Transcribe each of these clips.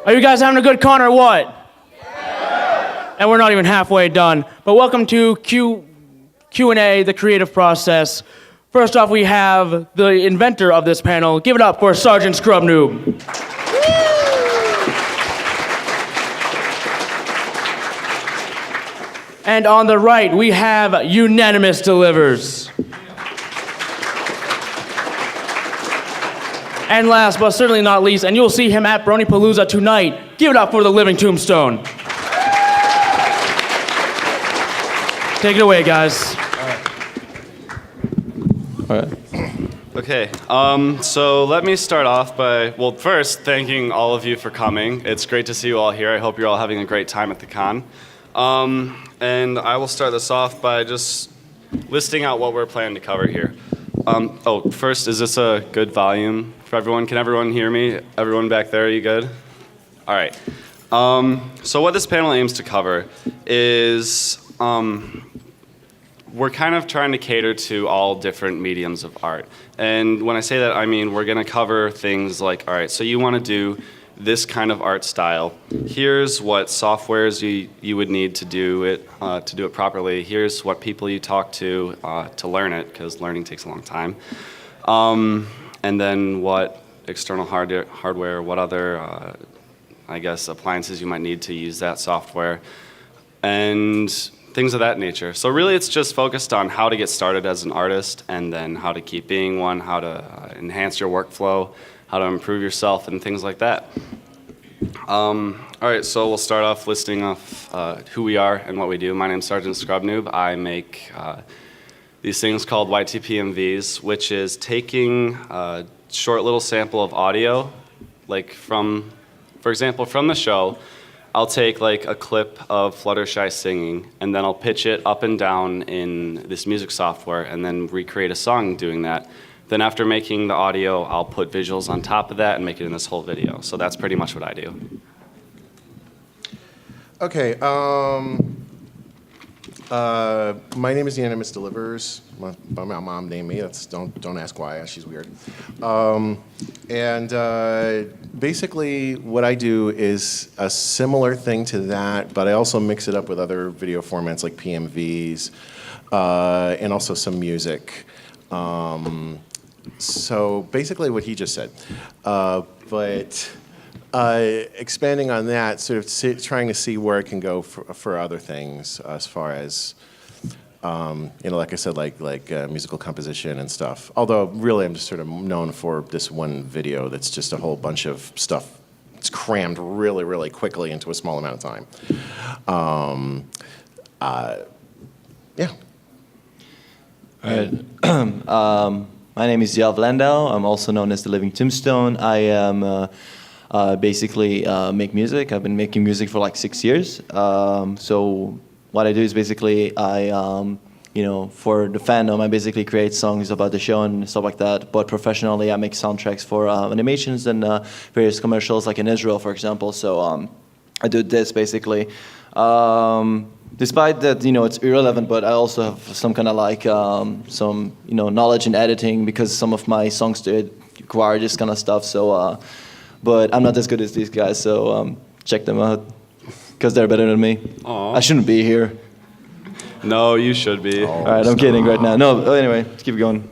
Are you guys having a good con or what? Yeah. And we're not even halfway done. But welcome to Q&A, the creative process. First off, we have the inventor of this panel. Give it up for Sergeant Scrub Noob. And on the right, we have Unanimous Delivers. And last but certainly not least, and you'll see him at BronyPalooza tonight, give it up for the Living Tombstone. Take it away, guys. All right. Okay, so let me start off by, well, first, thanking all of you for coming. It's great to see you all here. I hope you're all having a great time at the con. And I will start this off by just listing out what we're planning to cover here. First, is this a good volume for everyone? Can everyone hear me? Everyone back there, are you good? All right. So what this panel aims to cover is we're kind of trying to cater to all different mediums of art. And when I say that, I mean we're going to cover things like, all right, so you want to do this kind of art style. Here's what softwares you would need to do it properly. Here's what people you talk to learn it, because learning takes a long time. And then what external hardware, what other, I guess, appliances you might need to use that software, and things of that nature. So really it's just focused on how to get started as an artist, and then how to keep being one, how to enhance your workflow, how to improve yourself, and things like that. All right, so we'll start off listing off who we are and what we do. My name's Sergeant Scrub Noob. I make these things called YTPMVs, which is taking a short little sample of audio, like for example, from the show. I'll take like a clip of Fluttershy singing, and then I'll pitch it up and down in this music software, and then recreate a song doing that. Then after making the audio, I'll put visuals on top of that and make it in this whole video. So that's pretty much what I do. Okay, my name is Unanimous Delivers. My mom named me. Don't ask why. She's weird. Basically, what I do is a similar thing to that, but I also mix it up with other video formats like PMVs, and also some music. So basically, what he just said, but expanding on that, sort of trying to see where it can go for other things, as far as like I said, like musical composition and stuff. Although really, I'm just sort of known for this one video that's just a whole bunch of stuff. It's crammed really, really quickly into a small amount of time. Yeah. All right. My name is Yav Landau. I'm also known as the Living Tombstone. I am basically make music. I've been making music for like 6 years. So what I do is basically I, for the fandom, I basically create songs about the show and stuff like that. But professionally, I make soundtracks for animations and various commercials, like in Israel, for example. So I do this basically. Despite that, it's irrelevant, but I also have some kind of like some knowledge in editing, because some of my songs do require this kind of stuff. So, but I'm not as good as these guys. So check them out, because they're better than me. Aww. I shouldn't be here. No, you should be. All right, I'm kidding right now. No, anyway, let's keep going.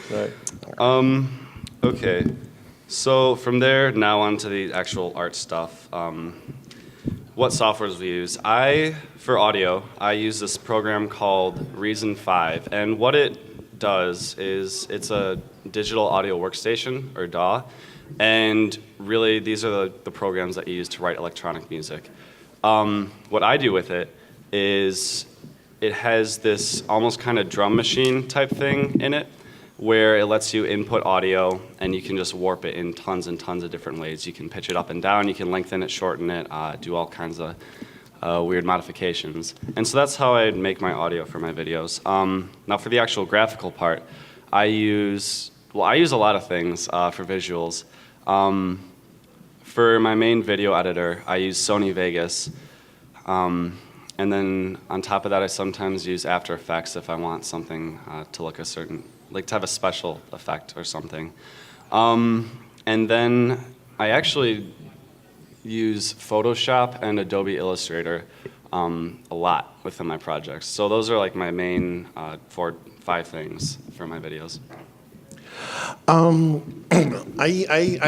Sorry. Okay. So from there, now on to the actual art stuff. What softwares we use. For audio, I use this program called Reason 5, and what it does is it's a digital audio workstation, or DAW, and really these are the programs that you use to write electronic music. What I do with it is it has this almost kind of drum machine type thing in it, where it lets you input audio and you can just warp it in tons and tons of different ways. You can pitch it up and down, you can lengthen it, shorten it, do all kinds of weird modifications. And so that's how I make my audio for my videos. Now for the actual graphical part, I use a lot of things for visuals. For my main video editor, I use Sony Vegas. And then on top of that, I sometimes use After Effects if I want something to look a certain, like to have a special effect or something. And then I actually use Photoshop and Adobe Illustrator a lot within my projects. So those are like my main 4-5 things for my videos. I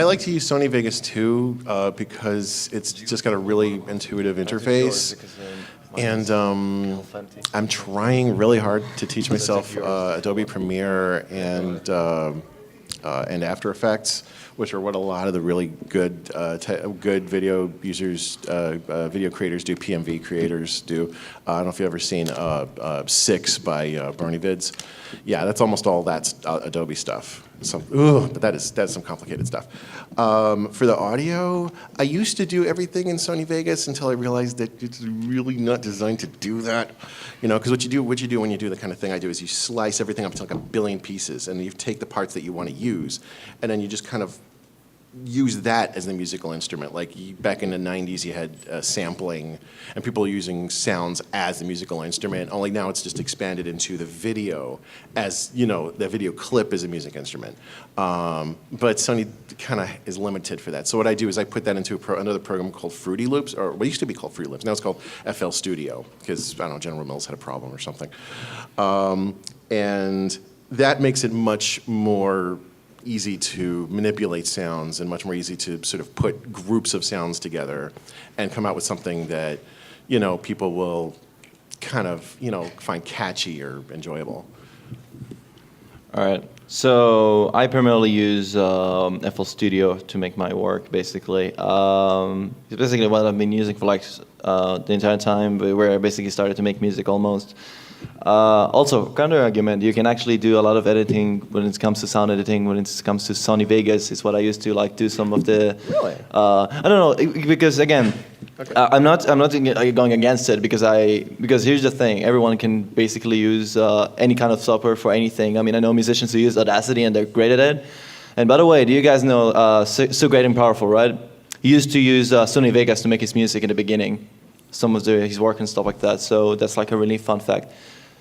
like to use Sony Vegas too because it's just got a really intuitive interface. And I'm trying really hard to teach myself Adobe Premiere and After Effects, which are what a lot of the really good good video users, video creators do, PMV creators do. I don't know if you've ever seen 6 by BronyVids. Yeah, that's almost all that's Adobe stuff. So, but that's some complicated stuff. For the audio, I used to do everything in Sony Vegas until I realized that it's really not designed to do that. You know, because what you do when you do the kind of thing I do is you slice everything up to like a billion pieces, and you take the parts that you want to use, and then you just kind of use that as the musical instrument. Like back in the 90s, you had sampling, and people were using sounds as the musical instrument, only now it's just expanded into the video as, you know, the video clip is a music instrument. But Sony kind of is limited for that. So what I do is I put that into another program called Fruity Loops, or what used to be called Fruity Loops. Now it's called FL Studio, because, I don't know, General Mills had a problem or something. And that makes it much more easy to manipulate sounds and much more easy to sort of put groups of sounds together and come out with something that, you know, people will kind of, you know, find catchy or enjoyable. All right. So I primarily use FL Studio to make my work, basically. It's basically what I've been using for like the entire time, where I basically started to make music almost. Also, counter argument, you can actually do a lot of editing when it comes to sound editing, when it comes to Sony Vegas, is what I used to like do some of the... Really? I don't know, because again, Okay. I'm not going against it because here's the thing, everyone can basically use any kind of software for anything. I mean, I know musicians who use Audacity and they're great at it. And by the way, do you guys know So Great and Powerful, right? He used to use Sony Vegas to make his music in the beginning, some of his work and stuff like that. So that's like a really fun fact.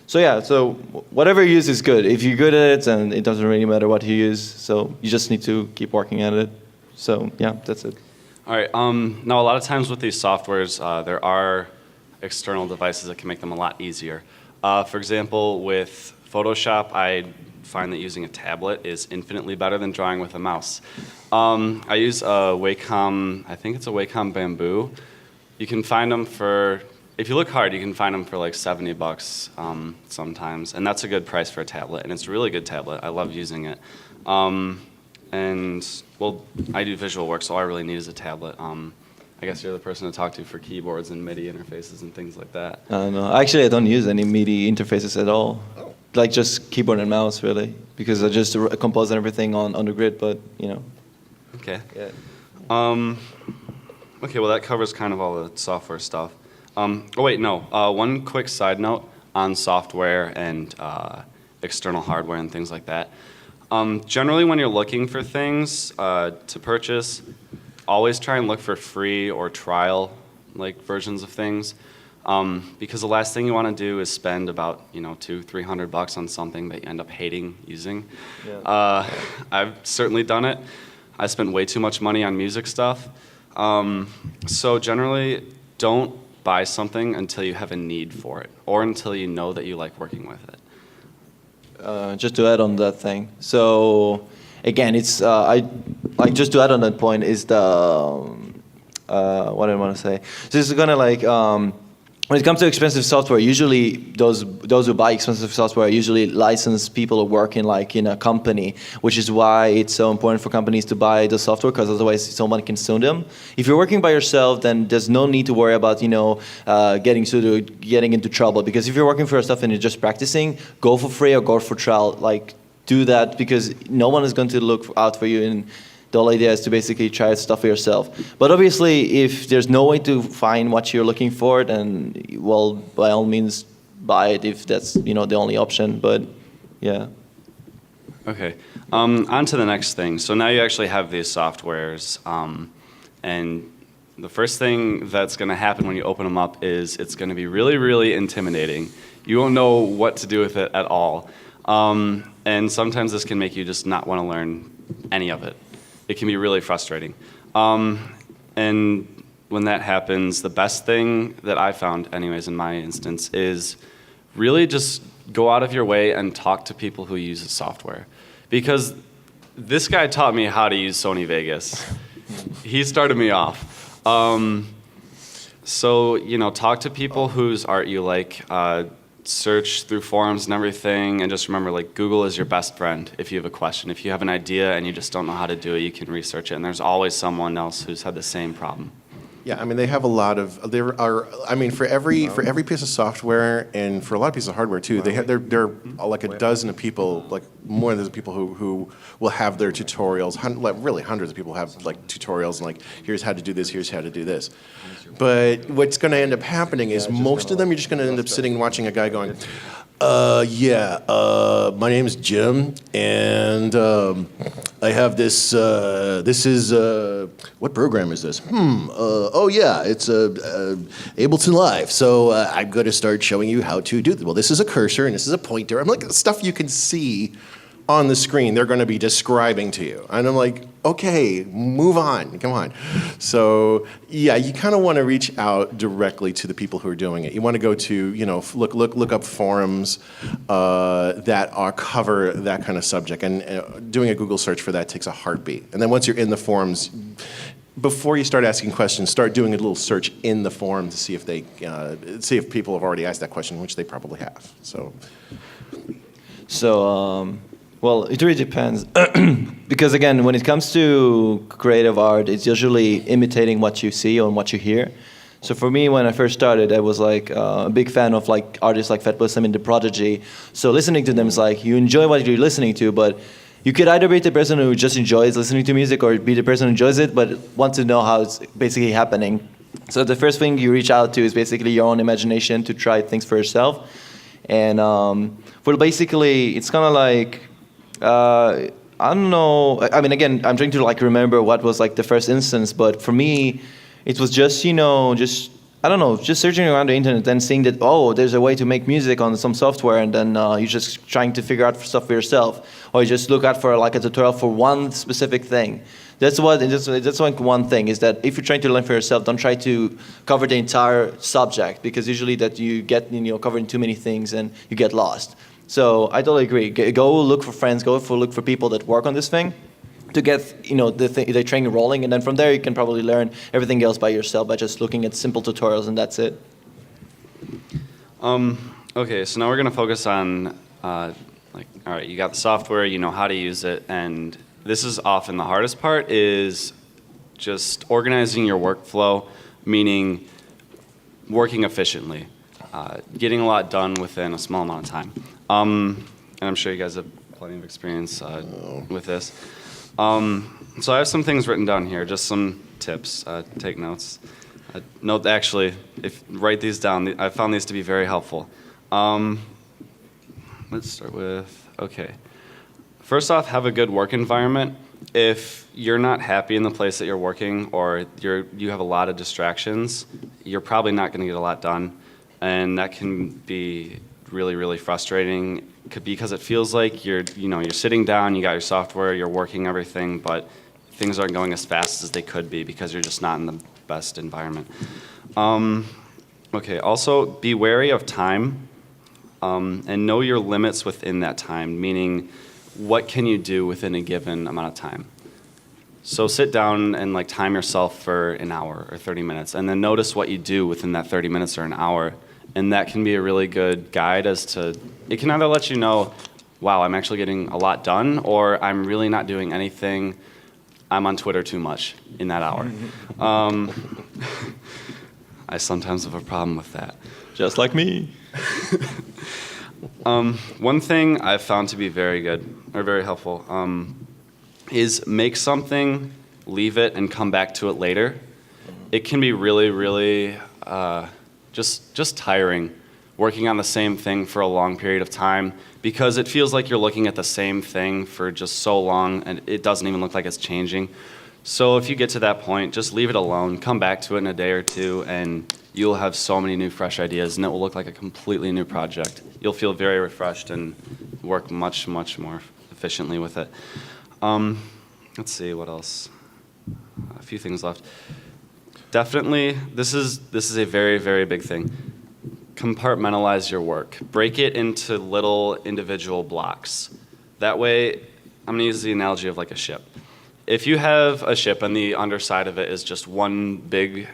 So yeah, so whatever you use is good. If you're good at it, and it doesn't really matter what you use. So you just need to keep working at it. So yeah, that's it. All right. Now, a lot of times with these softwares, there are external devices that can make them a lot easier. For example, with Photoshop, I find that using a tablet is infinitely better than drawing with a mouse. I use a Wacom, I think it's a Wacom Bamboo. You can find them for, if you look hard, you can find them for like $70 sometimes, and that's a good price for a tablet, and it's a really good tablet. I love using it. And, well, I do visual work, so all I really need is a tablet. I guess you're the person to talk to for keyboards and MIDI interfaces and things like that. No, actually, I don't use any MIDI interfaces at all. Oh. Like just keyboard and mouse, really, because I just compose everything on the grid, but, you know. Okay. Yeah. Okay, well, that covers kind of all the software stuff. Oh, wait, no. One quick side note on software and external hardware and things like that. Generally, when you're looking for things to purchase, always try and look for free or trial like versions of things, because the last thing you want to do is spend about $200-300 on something that you end up hating using. Yeah. I've certainly done it. I spent way too much money on music stuff. So generally, don't buy something until you have a need for it, or until you know that you like working with it. Just to add on that thing. So again, it's just to add on that point is the what I want to say. So it's gonna like when it comes to expensive software, usually those who buy expensive software are usually licensed people who work in a company, which is why it's so important for companies to buy the software, because otherwise someone can sue them. If you're working by yourself, then there's no need to worry about getting sued or getting into trouble, because if you're working for yourself and you're just practicing, go for free or go for trial. Like, do that, because no one is going to look out for you, and the whole idea is to basically try stuff for yourself. But obviously, if there's no way to find what you're looking for, then, well, by all means, buy it if that's the only option. But yeah. Okay. On to the next thing. So now you actually have these softwares, and the first thing that's going to happen when you open them up is it's going to be really, really intimidating. You won't know what to do with it at all. And sometimes this can make you just not want to learn any of it. It can be really frustrating. And when that happens, the best thing that I found, anyways, in my instance, is really just go out of your way and talk to people who use the software. Because this guy taught me how to use Sony Vegas. He started me off. So, talk to people whose art you like. Search through forums and everything, and just remember, Google is your best friend if you have a question. If you have an idea and you just don't know how to do it, you can research it, and there's always someone else who's had the same problem. Yeah, I mean, they have a lot of, there are, I mean, for every piece of software and for a lot of pieces of hardware too, there are like a dozen of people, like more than a dozen people who will have their tutorials, really hundreds of people have like tutorials and like, here's how to do this, here's how to do this. But what's going to end up happening is most of them, you're just going to end up sitting and watching a guy going, my name is Jim, and I have this, what program is this? Oh yeah, it's Ableton Live, so I'm going to start showing you how to do this. Well, this is a cursor, and this is a pointer. I'm like, stuff you can see on the screen, they're going to be describing to you. And I'm like, okay, move on, come on. So yeah, you kind of want to reach out directly to the people who are doing it. You want to go to, look up forums that cover that kind of subject. And doing a Google search for that takes a heartbeat. And then once you're in the forums, before you start asking questions, start doing a little search in the forum to see if if people have already asked that question, which they probably have. Well, it really depends. Because again, when it comes to creative art, it's usually imitating what you see or what you hear. So for me, when I first started, I was like a big fan of like artists like Fatboy Slim and The Prodigy. So listening to them is like, you enjoy what you're listening to, but you could either be the person who just enjoys listening to music or be the person who enjoys it, but wants to know how it's basically happening. So the first thing you reach out to is basically your own imagination to try things for yourself. And well, basically, it's kind of like, I don't know. I mean, again, I'm trying to like remember what was like the first instance, but for me, it was just just searching around the internet and seeing that there's a way to make music on some software, and then you're just trying to figure out stuff for yourself, or you just look out for like a tutorial for one specific thing. That's like one thing is that if you're trying to learn for yourself, don't try to cover the entire subject, because usually that you get covering too many things and you get lost. So I totally agree. Go look for friends. Look for people that work on this thing, to get the training rolling, and then from there you can probably learn everything else by yourself by just looking at simple tutorials, and that's it. Okay, so now we're gonna focus on all right, you got the software, you know how to use it, and this is often the hardest part, is just organizing your workflow, meaning working efficiently, getting a lot done within a small amount of time. And I'm sure you guys have plenty of experience with this. So I have some things written down here, just some tips. Take notes. Write these down. I found these to be very helpful. Let's start with, okay. First off, have a good work environment. If you're not happy in the place that you're working, or you have a lot of distractions, you're probably not going to get a lot done, and that can be really, really frustrating, because it feels like you're sitting down, you got your software, you're working everything, but things aren't going as fast as they could be because you're just not in the best environment. Okay, also be wary of time, and know your limits within that time, meaning what can you do within a given amount of time. So sit down and time yourself for an hour or 30 minutes, and then notice what you do within that 30 minutes or an hour. And that can be a really good guide as to, it can either let you know, wow, I'm actually getting a lot done, or I'm really not doing anything, I'm on Twitter too much in that hour. I sometimes have a problem with that. Just like me. One thing I've found to be very good, or very helpful, is make something, leave it, and come back to it later. It can be really, really just tiring, working on the same thing for a long period of time, because it feels like you're looking at the same thing for just so long, and it doesn't even look like it's changing. So if you get to that point, just leave it alone, come back to it in a day or two, and you'll have so many new fresh ideas, and it will look like a completely new project. You'll feel very refreshed and work much, much more efficiently with it. Let's see, what else? A few things left. definitely, this is a very, very big thing. Compartmentalize your work. Break it into little individual blocks. That way, I'm going to use the analogy of like a ship. If you have a ship and the underside of it is just one big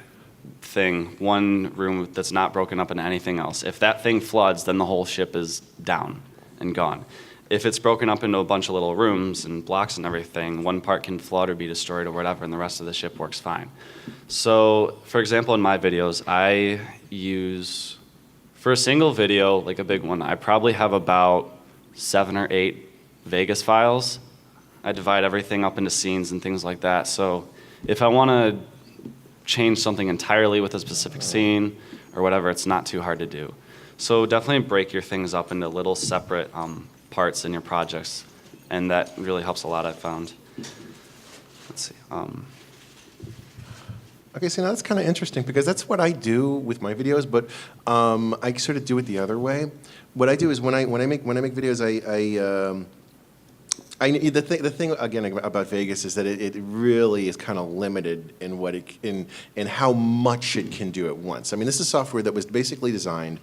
thing, one room that's not broken up into anything else, if that thing floods, then the whole ship is down and gone. If it's broken up into a bunch of little rooms and blocks and everything, one part can flood or be destroyed or whatever, and the rest of the ship works fine. So, for example, in my videos, I use, for a single video, like a big one, I probably have about 7 or 8 Vegas files. I divide everything up into scenes and things like that. So if I want to change something entirely with a specific scene or whatever, it's not too hard to do. So definitely break your things up into little separate parts in your projects, and that really helps a lot, I've found. Let's see. Okay, so now that's kind of interesting because that's what I do with my videos, but I sort of do it the other way. What I do is when I make videos, the thing again about Vegas is that it really is kind of limited in what in how much it can do at once. I mean, this is software that was basically designed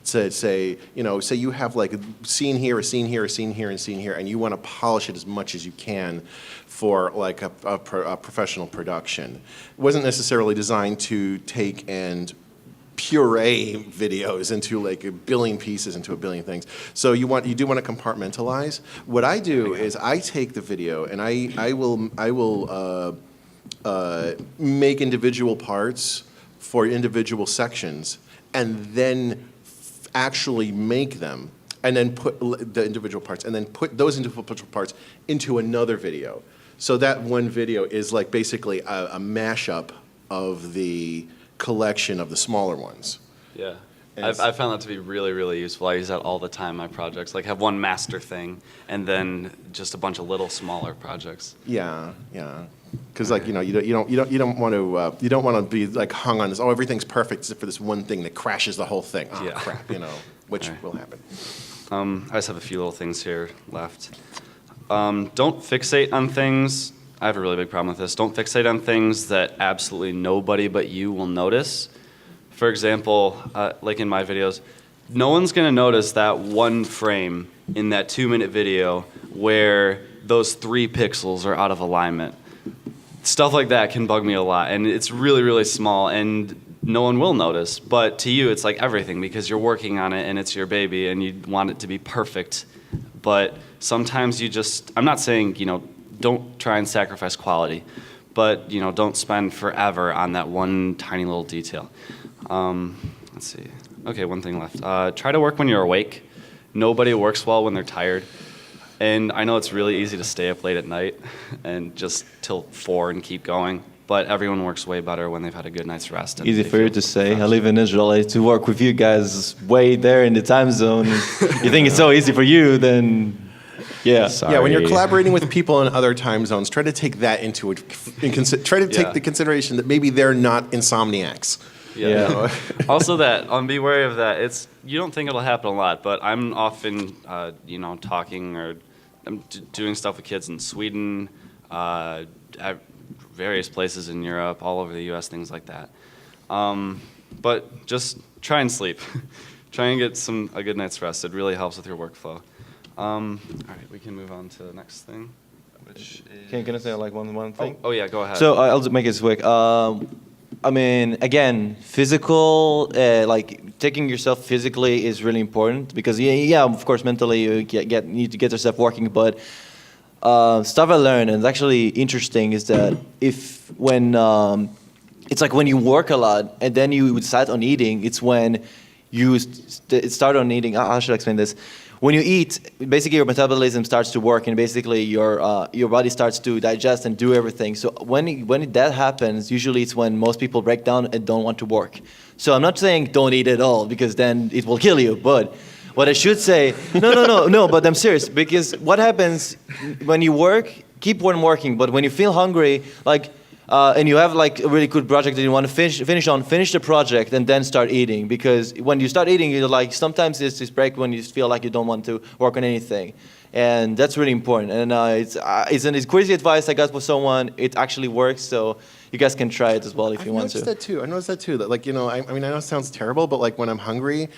to say you have like a scene here, a scene here, a scene here, and a scene here, and you want to polish it as much as you can for like a professional production. It wasn't necessarily designed to take and puree videos into like a billion pieces, into a billion things. So you do want to compartmentalize. What I do is I take the video and I will make individual parts for individual sections, and then actually make them, and then put the individual parts, and then put those individual parts into another video. So that one video is like basically a mashup of the collection of the smaller ones. Yeah. I've found that to be really, really useful. I use that all the time in my projects. Like have one master thing and then just a bunch of little smaller projects. Yeah, yeah. Because like you don't want to be like hung on this. Oh, everything's perfect except for this one thing that crashes the whole thing. Oh, yeah. Crap, which will happen. I just have a few little things here left. Don't fixate on things. I have a really big problem with this. Don't fixate on things that absolutely nobody but you will notice. For example, like in my videos, no one's going to notice that one frame in that 2-minute video where those 3 pixels are out of alignment. Stuff like that can bug me a lot, and it's really, really small, and no one will notice. But to you, it's like everything because you're working on it, and it's your baby, and you want it to be perfect. But sometimes I'm not saying, don't try and sacrifice quality, but don't spend forever on that one tiny little detail. Let's see. Okay, one thing left. Try to work when you're awake. Nobody works well when they're tired. And I know it's really easy to stay up late at night and just till 4 and keep going, but everyone works way better when they've had a good night's rest. Easy for you to say. I live in Israel. To work with you guys way there in the time zone. You think it's so easy for you, then... Yeah. Sorry. Yeah, when you're collaborating with people in other time zones, try to take that take the consideration that maybe they're not insomniacs. Yeah. Also, be wary of that. You don't think it'll happen a lot, but I'm often, talking or I'm doing stuff with kids in Sweden, at various places in Europe, all over the U.S., things like that. But just try and sleep. Try and get a good night's rest. It really helps with your workflow. All right, we can move on to the next thing, which is... Can I say like one thing? Oh yeah, go ahead. So I'll just make it quick. I mean, again, physical, like taking yourself physically is really important because of course, mentally you need to get yourself working. But stuff I learned, and it's actually interesting, is that it's like when you work a lot and then you decide on eating, it's when you start on eating. I should explain this. When you eat, basically your metabolism starts to work, and basically your body starts to digest and do everything. So when that happens, usually it's when most people break down and don't want to work. So I'm not saying don't eat at all because then it will kill you. But what I should say, no. But I'm serious, because what happens when you work? Keep on working. But when you feel hungry, like and you have like a really good project that you want to finish the project and then start eating. Because when you start eating, you're like, sometimes there's this break when you feel like you don't want to work on anything. And that's really important. And it's crazy advice I got for someone. It actually works, so you guys can try it as well if you want to. I noticed that too. That like, I mean, I know it sounds terrible, but like when I'm hungry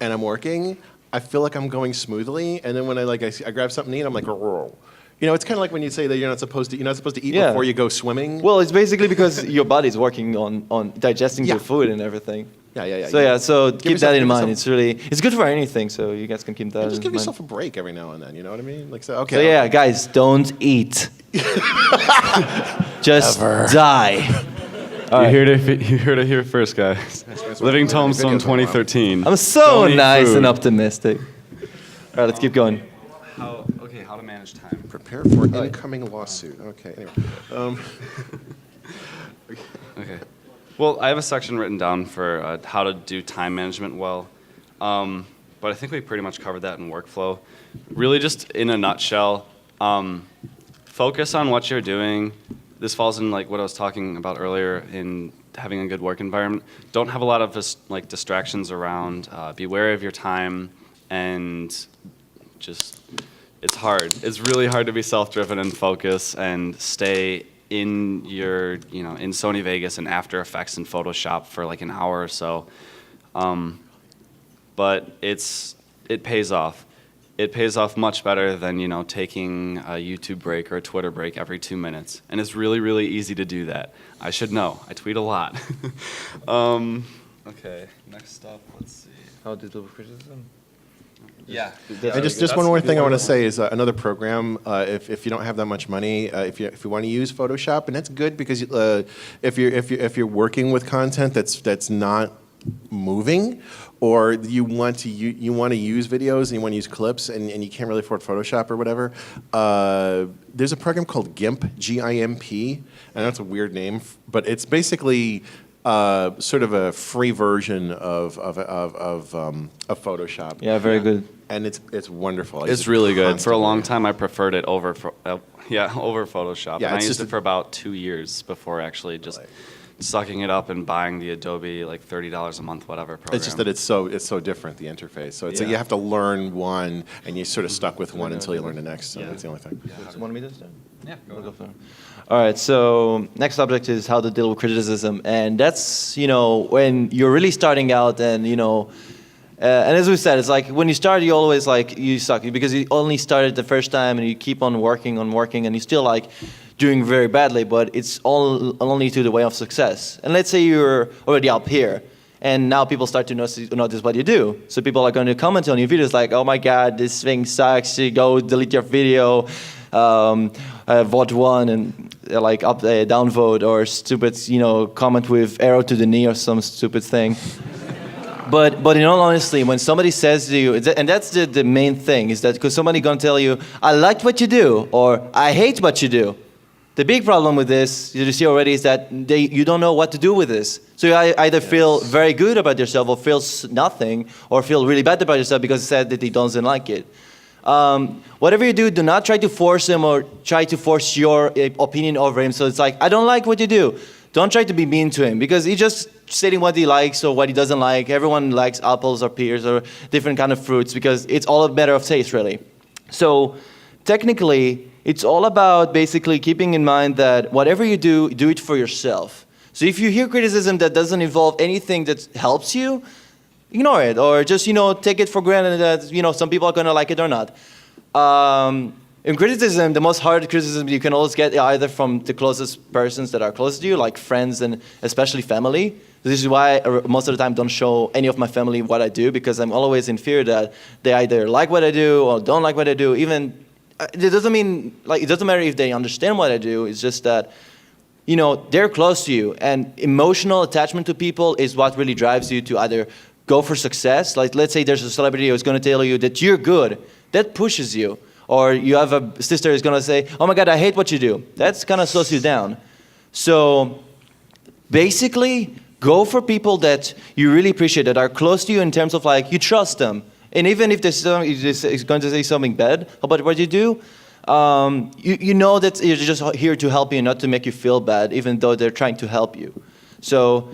and I'm working, I feel like I'm going smoothly. And then when I grab something to eat, I'm like, "Roar." It's kind of like when you say that you're not supposed to eat before you go swimming. Well, it's basically because your body's working on digesting your food and everything. So keep that in mind. It's good for anything. So you guys can keep that in mind. Just give yourself a break every now and then. You know what I mean? Like okay. So yeah, guys, don't eat. Just die. You heard it here first, guys. Living Tombstone 2013. I'm so nice and optimistic. All right, let's keep going. How to manage time. Prepare for incoming lawsuit. Okay, anyway. Okay. Well, I have a section written down for how to do time management well, but I think we pretty much covered that in workflow. Really, just in a nutshell, focus on what you're doing. This falls in like what I was talking about earlier in having a good work environment. Don't have a lot of distractions around. Be wary of your time, and just it's hard. It's really hard to be self-driven and focus and stay in your, in Sony Vegas and After Effects and Photoshop for like an hour or so. But it pays off. It pays off much better than, taking a YouTube break or a Twitter break every 2 minutes. And it's really, really easy to do that. I should know. I tweet a lot. Okay, next up, let's see. How to do criticism? Yeah. And just one more thing I want to say is another program. If you don't have that much money, if you want to use Photoshop, and that's good because if you're working with content that's not moving, or you want to use videos and you want to use clips and you can't really afford Photoshop or whatever, there's a program called GIMP, G-I-M-P. I know it's a weird name, but it's basically sort of a free version of Photoshop. Yeah, very good. And it's wonderful. It's really good. For a long time, I preferred it over Photoshop. Yeah, and I used it for about 2 years before actually just sucking it up and buying the Adobe like $30 a month, whatever program. It's just that it's so different, the interface. So it's you have to learn one, and you're sort of stuck with one until you learn the next. So that's the only thing. So 1 minute then? Yeah, go for it. All right, so next subject is how to deal with criticism. And that's, when you're really starting out and, and as we said, it's like when you start, you always you suck because you only started the first time and you keep on working and you still doing very badly, but it's only to the way of success. And let's say you're already up here and now people start to notice what you do. So people are going to comment on your videos like, oh my God, this thing sucks, you go delete your video, vote one and downvote or stupid, comment with arrow to the knee or some stupid thing. But in all honesty, when somebody says to you, and that's the main thing, is that because somebody gonna tell you, I liked what you do, or I hate what you do. The big problem with this, you see already, is that you don't know what to do with this. So you either feel very good about yourself or feel nothing, or feel really bad about yourself because it said that he doesn't like it. Whatever you do not try to force him or try to force your opinion over him. So it's like, I don't like what you do. Don't try to be mean to him because he's just stating what he likes or what he doesn't like. Everyone likes apples or pears or different kind of fruits because it's all a matter of taste, really. So technically, it's all about basically keeping in mind that whatever you do it for yourself. So if you hear criticism that doesn't involve anything that helps you, ignore it or just, take it for granted that, some people are going to like it or not. In criticism, the most hard criticism you can always get either from the closest persons that are close to you, like friends and especially family. This is why I most of the time don't show any of my family what I do because I'm always in fear that they either like what I do or don't like what I do. Even it doesn't mean it doesn't matter if they understand what I do. It's just that they're close to you, and emotional attachment to people is what really drives you to either go for success. Like let's say there's a celebrity who's going to tell you that you're good. That pushes you. Or you have a sister who's going to say, oh my God, I hate what you do. That's kind of slows you down. So basically, go for people that you really appreciate, that are close to you in terms of you trust them. And even if there's is going to say something bad about what you do, you know that you're just here to help you, not to make you feel bad, even though they're trying to help you. So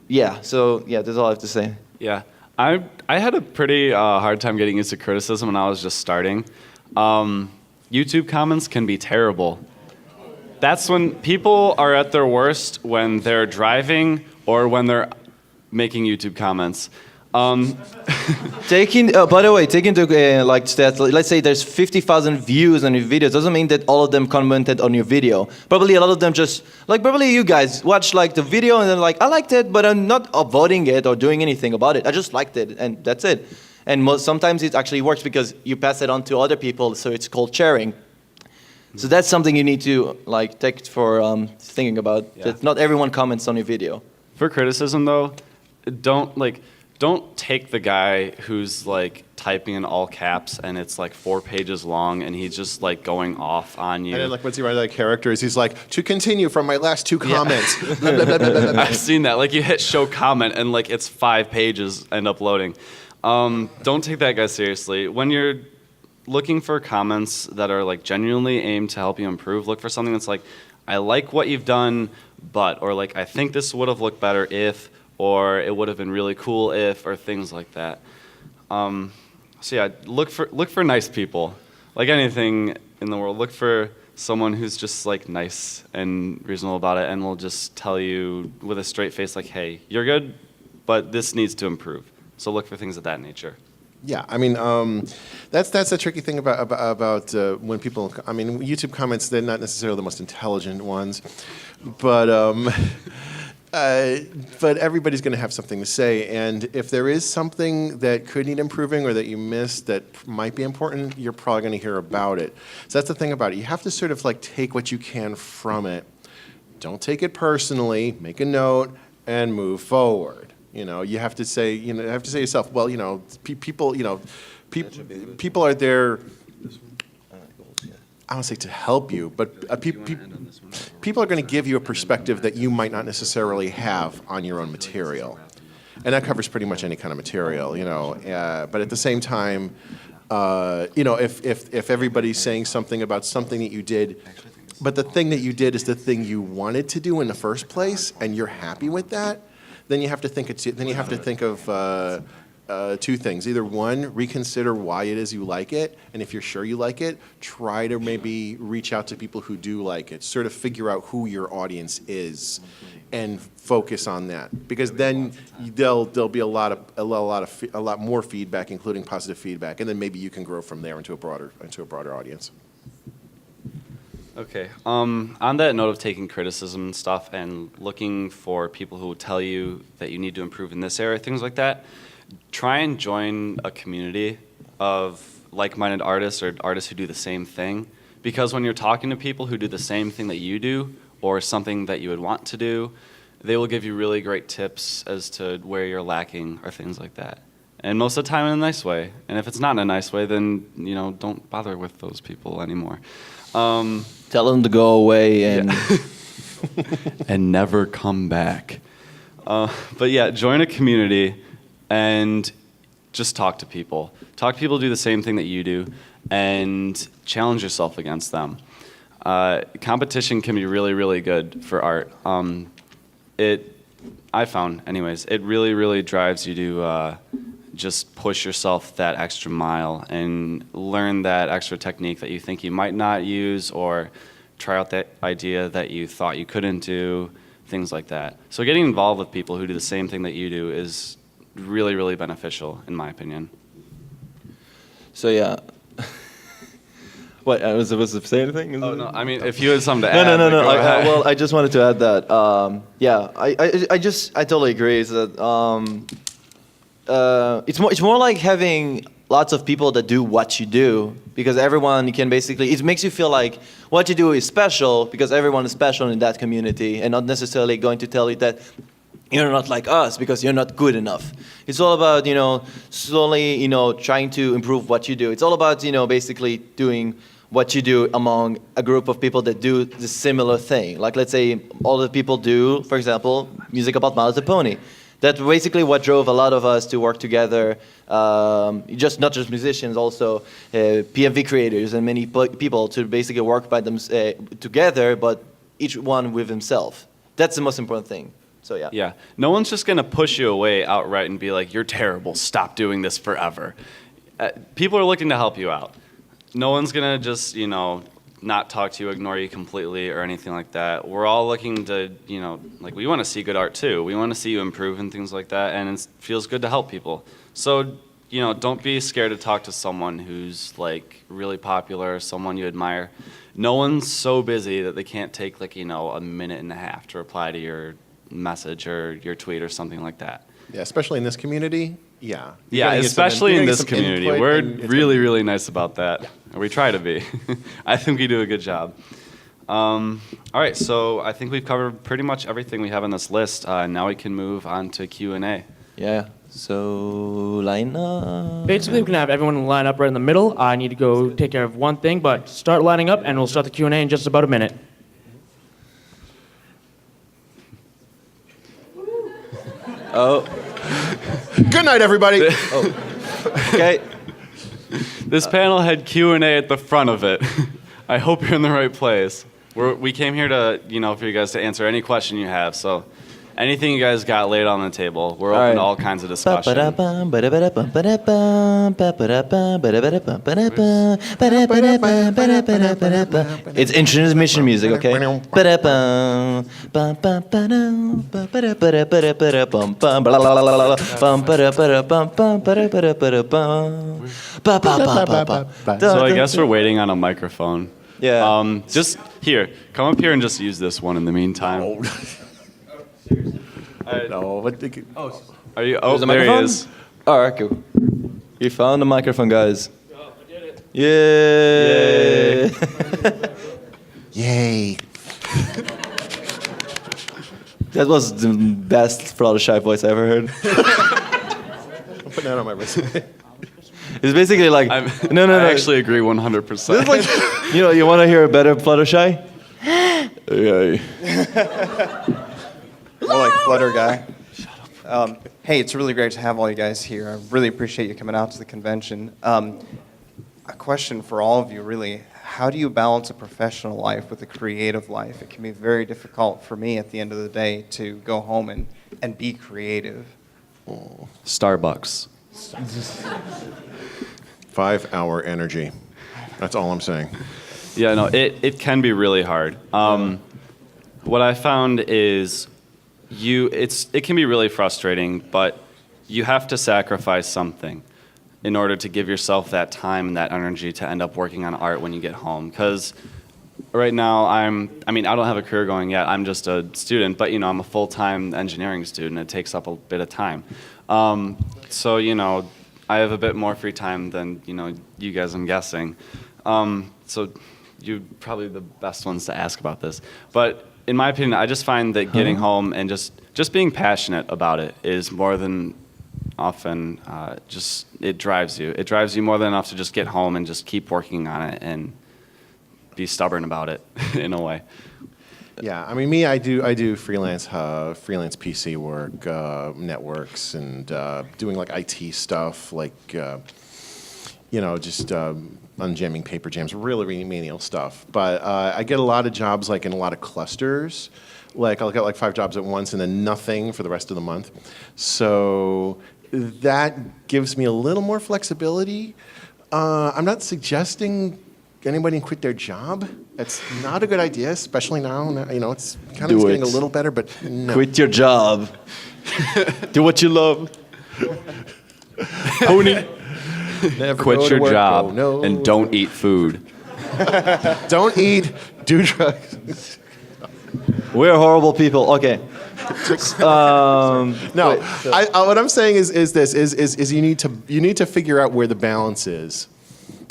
that's all I have to say. Yeah, I had a pretty hard time getting used to criticism when I was just starting. YouTube comments can be terrible. That's when people are at their worst, when they're driving or when they're making YouTube comments. By the way, take into like stats. Let's say there's 50,000 views on your video. Doesn't mean that all of them commented on your video. Probably a lot of them just probably you guys watch like the video and then like I liked it, but I'm not upvoting it or doing anything about it. I just liked it and that's it. And sometimes it actually works because you pass it on to other people, so it's called sharing. So that's something you need to like take for thinking about. Yeah. That not everyone comments on your video. For criticism though, don't take the guy who's like typing in all caps and it's like 4 pages long and he's just like going off on you. And then like once he writes like characters, he's like, to continue from my last 2 comments. Blah, blah, blah, blah, blah, blah. I've seen that. Like you hit show comment and like it's 5 pages and uploading. Don't take that guy seriously. When you're looking for comments that are like genuinely aimed to help you improve, look for something that's like, I like what you've done, but, or like, I think this would have looked better if, or it would have been really cool if, or things like that. So yeah, look for nice people. Like anything in the world, look for someone who's just like nice and reasonable about it and will just tell you with a straight face like, hey, you're good, but this needs to improve. So look for things of that nature. Yeah, I mean, that's the tricky thing about when people. I mean, YouTube comments, they're not necessarily the most intelligent ones, but everybody's going to have something to say. And if there is something that could need improving or that you missed that might be important, you're probably going to hear about it. So that's the thing about it. You have to sort of like take what you can from it. Don't take it personally. Make a note and move forward. You know, you have to say, to yourself, well, people are there. I don't say to help you, but people are going to give you a perspective that you might not necessarily have on your own material, and that covers pretty much any kind of material, But at the same time, if everybody's saying something about something that you did, but the thing that you did is the thing you wanted to do in the first place, and you're happy with that. Then you have to think of 2 things. Either one, reconsider why it is you like it, and if you're sure you like it, try to maybe reach out to people who do like it. Sort of figure out who your audience is, and focus on that. Because then there'll be a lot more feedback, including positive feedback, and then maybe you can grow from there into a broader audience. Okay. On that note of taking criticism and stuff and looking for people who will tell you that you need to improve in this area, things like that, try and join a community of like-minded artists or artists who do the same thing. Because when you're talking to people who do the same thing that you do or something that you would want to do, they will give you really great tips as to where you're lacking or things like that. And most of the time in a nice way. And if it's not in a nice way, then don't bother with those people anymore. Tell them to go away and and never come back. But yeah, join a community and just talk to people. Talk to people who do the same thing that you do and challenge yourself against them. Competition can be really, really good for art. I found, anyways, it really, really drives you to just push yourself that extra mile and learn that extra technique that you think you might not use, or try out that idea that you thought you couldn't do, things like that. So getting involved with people who do the same thing that you do is really, really beneficial, in my opinion. So yeah. What, I was supposed to say anything? Oh, no, I mean, if you had something to add. No. Go ahead. Well, I just wanted to add that. I totally agree. Is that it's more like having lots of people that do what you do, because everyone can basically, it makes you feel like what you do is special because everyone is special in that community, and not necessarily going to tell you that you're not like us because you're not good enough. It's all about, slowly, trying to improve what you do. It's all about, basically doing what you do among a group of people that do the similar thing. Like, let's say all the people do, for example, music about My Little Pony. That's basically what drove a lot of us to work together. Just not just musicians, also PMV creators and many people to basically work by them together, but each one with himself. That's the most important thing. So yeah. Yeah. No one's just gonna push you away outright and be like, "You're terrible. Stop doing this forever." People are looking to help you out. No one's gonna just, not talk to you, ignore you completely or anything like that. We're all looking to, we want to see good art too. We want to see you improve and things like that, and it feels good to help people. So, don't be scared to talk to someone who's like really popular, someone you admire. No one's so busy that they can't take a minute and a half to reply to your message or your tweet or something like that. Yeah, especially in this community. Yeah. Yeah, especially in this community. We're really, really nice about that. Yeah. We try to be. I think we do a good job. All right, so I think we've covered pretty much everything we have on this list. Now we can move on to Q&A. Yeah. So line up. Basically, we can have everyone line up right in the middle. I need to go take care of one thing, but start lining up, and we'll start the Q&A in just about a minute. Oh. Good night, everybody. Okay. This panel had Q&A at the front of it. I hope you're in the right place. We came here to, for you guys to answer any question you have. So anything you guys got laid on the table, we're open to all kinds of discussion. It's intermission music, okay? So I guess we're waiting on a microphone. Yeah. Just here, come up here and just use this one in the meantime. No, but Are you? Oh, There's a there he microphone? is. All right, cool. You found the microphone, guys. Oh, I did it. Yay! yay. That was the best Fluttershy voice I ever heard. I'm putting that on my resume. It's basically like no. I actually agree 100%. You want to hear a better Fluttershy? Yeah. More like Flutter guy. Hey, it's really great to have all you guys here. I really appreciate you coming out to the convention. A question for all of you, really. How do you balance a professional life with a creative life? It can be very difficult for me at the end of the day to go home and be creative. Starbucks. 5-hour energy. That's all I'm saying. Yeah, no, it can be really hard. What I found is it can be really frustrating, but you have to sacrifice something in order to give yourself that time and that energy to end up working on art when you get home. Because right now I don't have a career going yet. I'm just a student, but I'm a full-time engineering student. It takes up a bit of time. So I have a bit more free time than you guys, I'm guessing. So you're probably the best ones to ask about this. But in my opinion, I just find that getting home and just being passionate about it is more than often it drives you. It drives you more than enough to just get home and just keep working on it and be stubborn about it in a way. Yeah, I do freelance PC work, networks, and doing like IT stuff, like just unjamming paper jams, really menial stuff. But I get a lot of jobs like in a lot of clusters. Like I'll get like 5 jobs at once and then nothing for the rest of the month. So that gives me a little more flexibility. I'm not suggesting anybody quit their job. That's not a good idea, especially now. It's kind of getting a little better, but no. Quit your job. Do what you love. Pony. Never Quit go to your work. job Oh, no. and don't eat food. Don't eat. Do drugs. We're horrible people. Okay. No, wait, so- what I'm saying is you need to figure out where the balance is.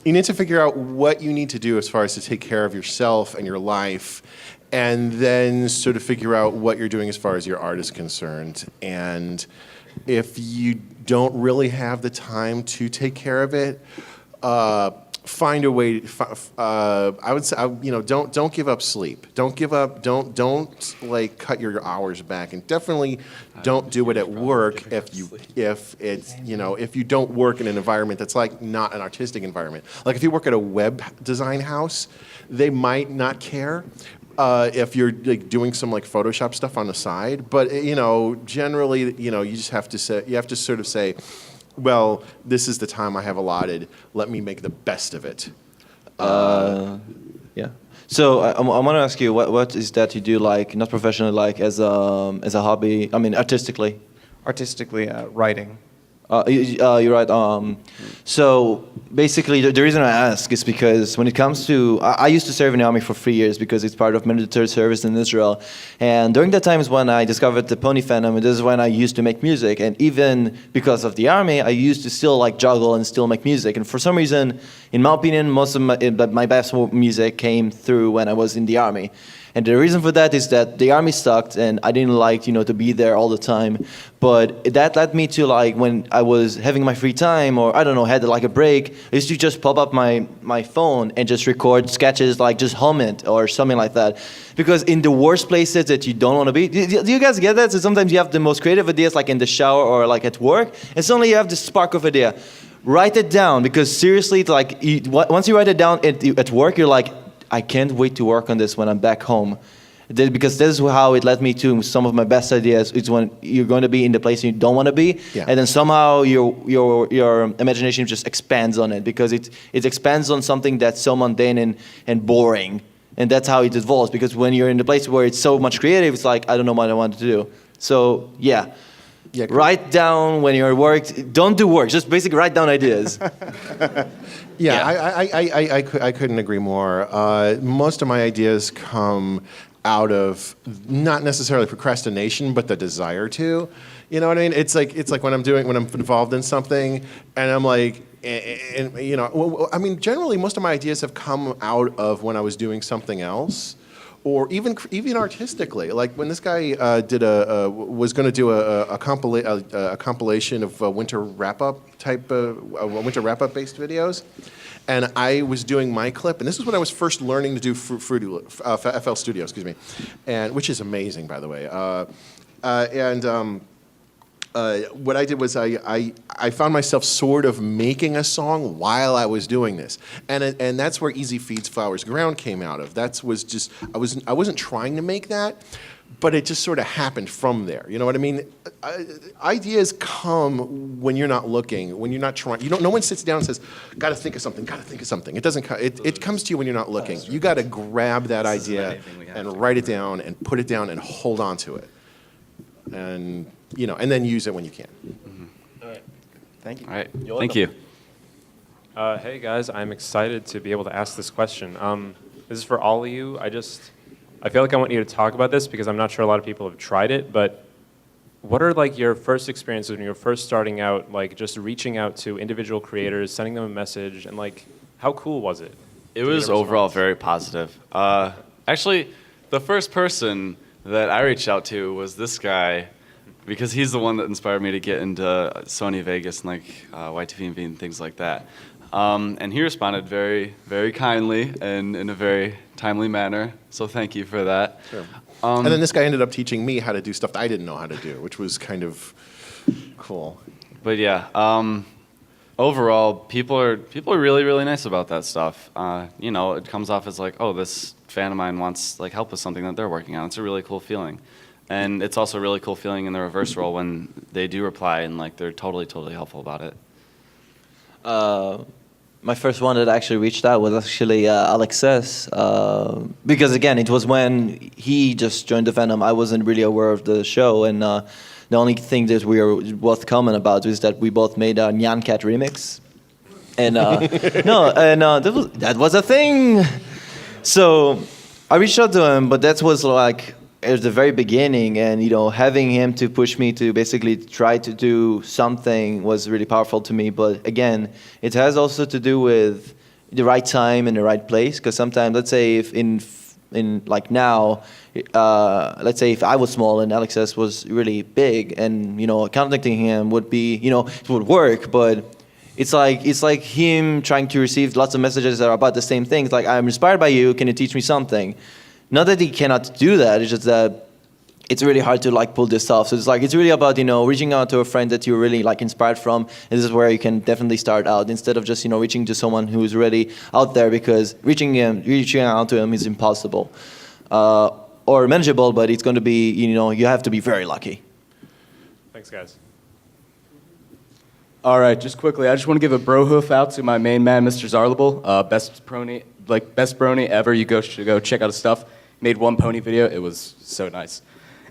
You need to figure out what you need to do as far as to take care of yourself and your life, and then sort of figure out what you're doing as far as your art is concerned. And if you don't really have the time to take care of it, find a way. I would say, don't give up sleep. Don't give up. Don't like cut your hours back, and definitely don't do it at work if you don't work in an environment that's like not an artistic environment. Like if you work at a web design house, they might not care. If you're like doing some like Photoshop stuff on the side, but generally, you just have to say, you have to sort of say, well, this is the time I have allotted. Let me make the best of it. Yeah. So I want to ask you, what is that you do, like not professionally, like as a hobby? I mean, artistically. Artistically, writing. You're right. So basically, the reason I ask is because when it comes to, I used to serve in the army for 3 years because it's part of military service in Israel, and during that time is when I discovered the pony fandom, and this is when I used to make music. And even because of the army, I used to still like juggle and still make music. And for some reason, in my opinion, most of my best music came through when I was in the army. And the reason for that is that the army sucked, and I didn't like, to be there all the time. But that led me to, like, when I was having my free time, or I don't know, had like a break, I used to just pop up my phone and just record sketches, like just hum it or something like that. Because in the worst places that you don't want to be, do you guys get that? So sometimes you have the most creative ideas, like in the shower or like at work, and suddenly you have this spark of idea. Write it down, because seriously, like once you write it down at work, you're like, I can't wait to work on this when I'm back home. Because this is how it led me to some of my best ideas. It's when you're going to be in the place you don't want to be, and then somehow your imagination just expands on it, because it expands on something that's so mundane and boring. And that's how it evolves, because when you're in the place where it's so much creative, it's like, I don't know what I want to do. So, yeah. Cool. Write down when you're at work. Don't do work. Just basically write down ideas. I couldn't agree more. Most of my ideas come out of not necessarily procrastination, but the desire to. You know what I mean? It's like when I'm involved in something, and I'm like, generally most of my ideas have come out of when I was doing something else. Or even artistically, like when this guy was going to do a compilation of winter wrap-up based videos, and I was doing my clip, and this is when I was first learning to do FL Studio, and which is amazing, by the way. What I did was I found myself sort of making a song while I was doing this, and that's where Easy Feeds Flowers Ground came out of. I wasn't trying to make that, but it just sort of happened from there. You know what I mean? Ideas come when you're not looking, when you're not trying. No one sits down and says, "Got to think of something. Got to think of something." It doesn't. It comes to you when you're not looking. You got to grab that idea and write it down and put it down and hold on to it, and then use it when you can. Mm-hmm. All right. Thank you. All right. Thank you. Hey guys, I'm excited to be able to ask this question. This is for all of you. I feel like I want you to talk about this because I'm not sure a lot of people have tried it, but what are like your first experiences when you were first starting out, like just reaching out to individual creators, sending them a message, and like how cool was it? It was overall very positive. Actually, the first person that I reached out to was this guy, because he's the one that inspired me to get into Sony Vegas and like YTV and things like that. And he responded very, very kindly and in a very timely manner. So thank you for that. Sure. And then this guy ended up teaching me how to do stuff that I didn't know how to do, which was kind of cool. But yeah, overall, people are really, really nice about that stuff. It comes off as like, oh, this fan of mine wants like help with something that they're working on. It's a really cool feeling. And it's also a really cool feeling in the reverse role when they do reply and like they're totally, totally helpful about it. My first one that actually reached out was actually Alexis, because again, it was when he just joined the fandom. I wasn't really aware of the show, and the only thing that we were both common about is that we both made a Nyan Cat remix, and that was a thing. So I reached out to him, but that was like at the very beginning, and having him to push me to basically try to do something was really powerful to me. But again, it has also to do with the right time and the right place, because sometimes, let's say if in like now, let's say if I was small and Alexis was really big, and contacting him would be, it would work, but it's like him trying to receive lots of messages that are about the same thing. It's like, I'm inspired by you. Can you teach me something? Not that he cannot do that. It's just that it's really hard to like pull this off. So it's really about reaching out to a friend that you're really like inspired from. And this is where you can definitely start out instead of just reaching to someone who's already out there, because reaching out to him is impossible or manageable. But it's going to be you have to be very lucky. Thanks, guys. All right, just quickly, I just want to give a bro hoof out to my main man, Mr. Zarlable. Best brony ever. You should go check out his stuff. Made one pony video. It was so nice.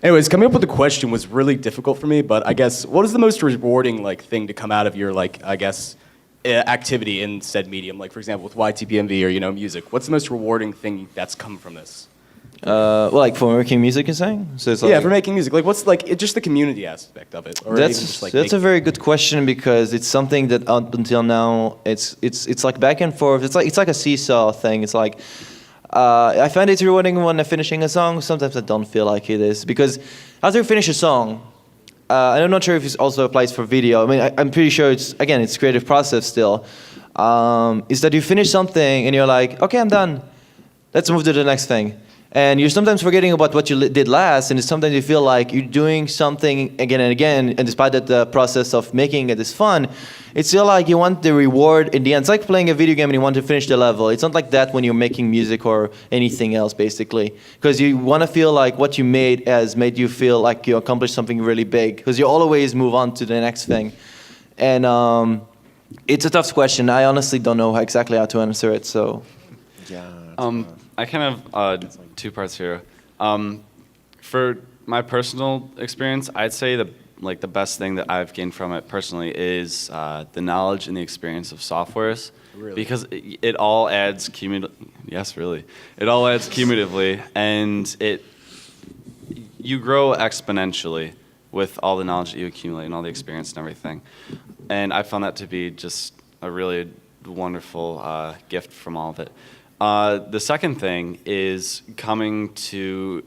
Anyways, coming up with the question was really difficult for me, but I guess what is the most rewarding thing to come out of your activity in said medium? Like for example, with YTPMV or music. What's the most rewarding thing that's come from this? For making music, you're saying? So it's Yeah, for making music. What's just the community aspect of it? Or That's a very good question, because it's something that up until now it's like back and forth. It's like a seesaw thing. It's like I find it rewarding when I'm finishing a song. Sometimes I don't feel like it is, because after you finish a song, and I'm not sure if it also applies for video. I mean, I'm pretty sure it's creative process still. Is that you finish something and you're like, okay, I'm done. Let's move to the next thing. And you're sometimes forgetting about what you did last, and sometimes you feel like you're doing something again and again, and despite that the process of making it is fun, it's still like you want the reward in the end. It's like playing a video game and you want to finish the level. It's not like that when you're making music or anything else, basically. Because you want to feel like what you made has made you feel like you accomplished something really big, because you always move on to the next thing. And it's a tough question. I honestly don't know exactly how to answer it, so... Yeah. I kind of two parts here. For my personal experience, I'd say the best thing that I've gained from it personally is the knowledge and the experience of softwares. Really? Because it all adds Yes, really. It all adds cumulatively, and you grow exponentially with all the knowledge that you accumulate and all the experience and everything. And I found that to be just a really wonderful gift from all of it. The second thing is coming to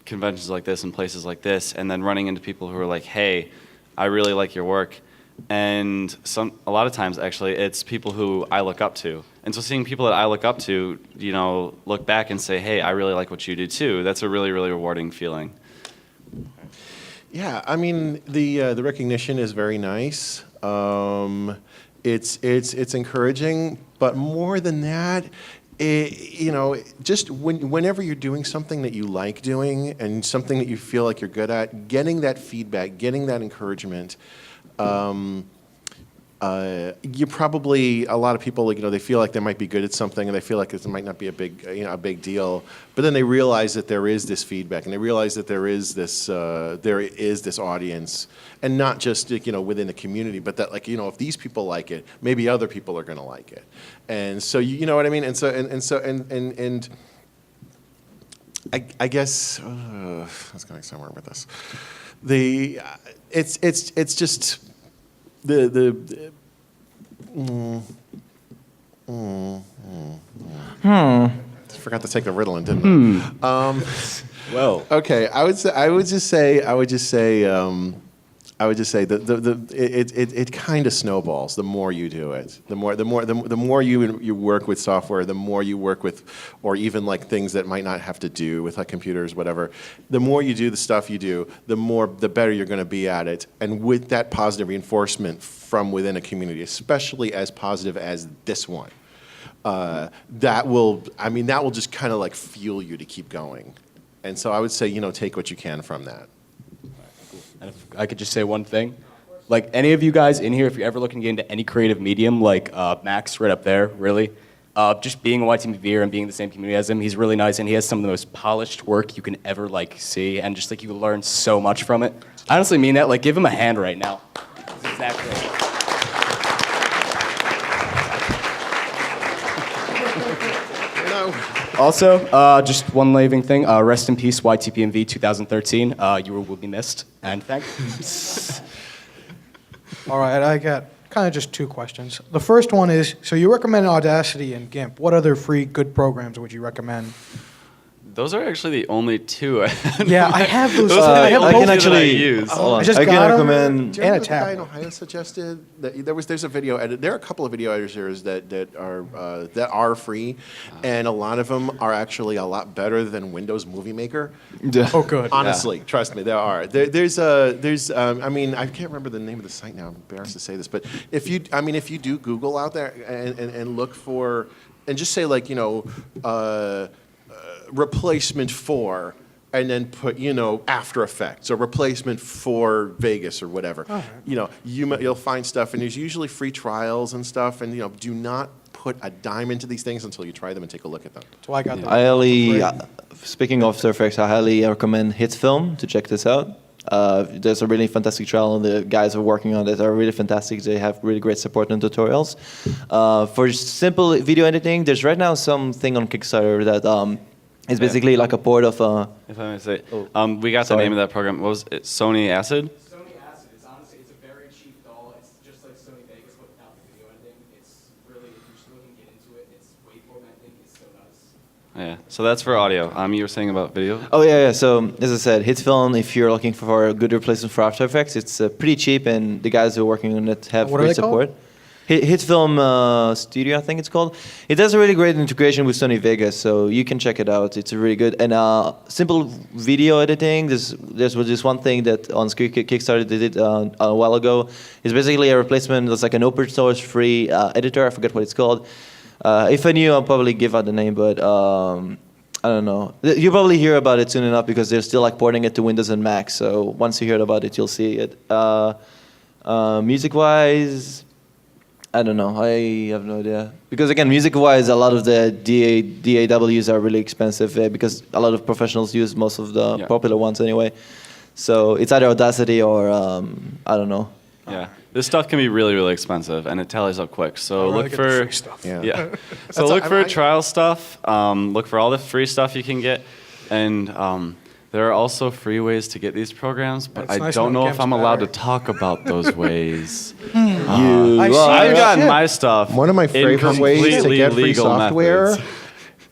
conventions like this and places like this, and then running into people who are like, hey, I really like your work. And a lot of times, actually, it's people who I look up to. And so seeing people that I look up to, look back and say, hey, I really like what you do too, that's a really, really rewarding feeling. Yeah, I mean, the recognition is very nice. It's encouraging, but more than that, just whenever you're doing something that you like doing and something that you feel like you're good at, getting that feedback, getting that encouragement, you probably, a lot of people, they feel like they might be good at something and they feel like it might not be a big deal, but then they realize that there is this feedback and they realize that there is this audience, and not just within the community, but that if these people like it, maybe other people are going to like it, and so you know what I mean, and I guess I was going somewhere with this. It's just. Forgot to take the Ritalin, didn't I? Well. Okay, I would just say it kind of snowballs the more you do it. The more you work with software, the more you work with, or even things that might not have to do with computers, whatever. The more you do the stuff you do, the better you're going to be at it. And with that positive reinforcement from within a community, especially as positive as this one, that will just kind of fuel you to keep going. And so I would say, take what you can from that. And if I could just say one thing, any of you guys in here, if you're ever looking to get into any creative medium, Max right up there, really, just being a YTMVer and being in the same community as him, he's really nice, and he has some of the most polished work you can ever see, and just you learn so much from it. I honestly mean that. Give him a hand right now. That's exactly it. Also, just one living thing. Rest in peace, YTPMV 2013. You will be missed, and thank you. All right, I got kind of just two questions. The first one is, so you recommend Audacity and GIMP. What other free good programs would you recommend? Those are actually the only two. Yeah, I have those. Those are I the have only both. two that I actually use. hold on. I just I can got 'em. recommend. Do you And a remember the guy in tablet. Ohio suggested that there's a video edit? There are a couple of video editors that are free, and a lot of them are actually a lot better than Windows Movie Maker. Oh, good. Honestly, trust me, there are. I mean, I can't remember the name of the site now. I'm embarrassed to say this, but if you do Google out there and look for, and just say like, replacement for, and then put, After Effects or replacement for Vegas or whatever. You'll find stuff, and there's usually free trials and stuff, and do not put a dime into these things until you try them and take a look at them. That's why I got them. I highly, speaking of After Effects, I highly recommend HitFilm to check this out. There's a really fantastic trial, and the guys who are working on it are really fantastic. They have really great support and tutorials. For simple video editing, there's right now something on Kickstarter that is basically like a port of. If I may say, we got Sorry. the name of that program. What was it? Sony Acid? Sony Acid is honestly, it's a very cheap doll. It's just like Sony Vegas, but without the video editing. It's really, if you're just looking to get into it, it's wave formatting is so nice. Yeah. So that's for audio. You were saying about video? Oh yeah. So as I said, HitFilm. If you're looking for a good replacement for After Effects, it's pretty cheap, and the guys who are working on it have What are great they called? support. HitFilm Studio, I think it's called. It does a really great integration with Sony Vegas, so you can check it out. It's really good. And simple video editing. There's this one thing that on Kickstarter they did a while ago. It's basically a replacement. It's like an open source free editor. I forget what it's called. If I knew, I'll probably give out the name, but I don't know. You'll probably hear about it soon enough because they're still like porting it to Windows and Mac. So once you hear about it, you'll see it. Music-wise, I don't know. I have no idea. Because again, music-wise, a lot of the DAWs are really expensive because a lot of professionals use most of the popular ones anyway. So it's either Audacity or I don't know. Yeah. This stuff can be really, really expensive, and it tallies up quick. So I'd rather look get the for free stuff. Yeah. So look for trial stuff. Look for all the free stuff you can get, and there are also free ways to get these programs, but It's I nice don't when know it if comes I'm allowed to better. talk about those ways. I've I've gotten my stuff. One of my in favorite ways to completely get free legal software methods.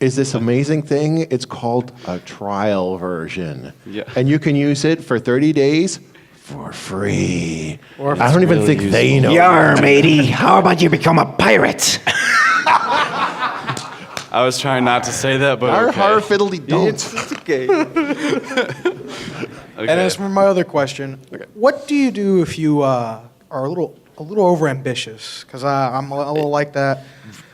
is this amazing thing. It's called a trial version. Yeah. And you can use it for 30 days for free. Or if I it's don't even really think they know. Yar, matey, how about you become a pirate? I was trying not to say that, but Har okay. har fiddly don't. It's okay. And as for my other question, what do you do if you are a little overambitious? Because I'm a little like that.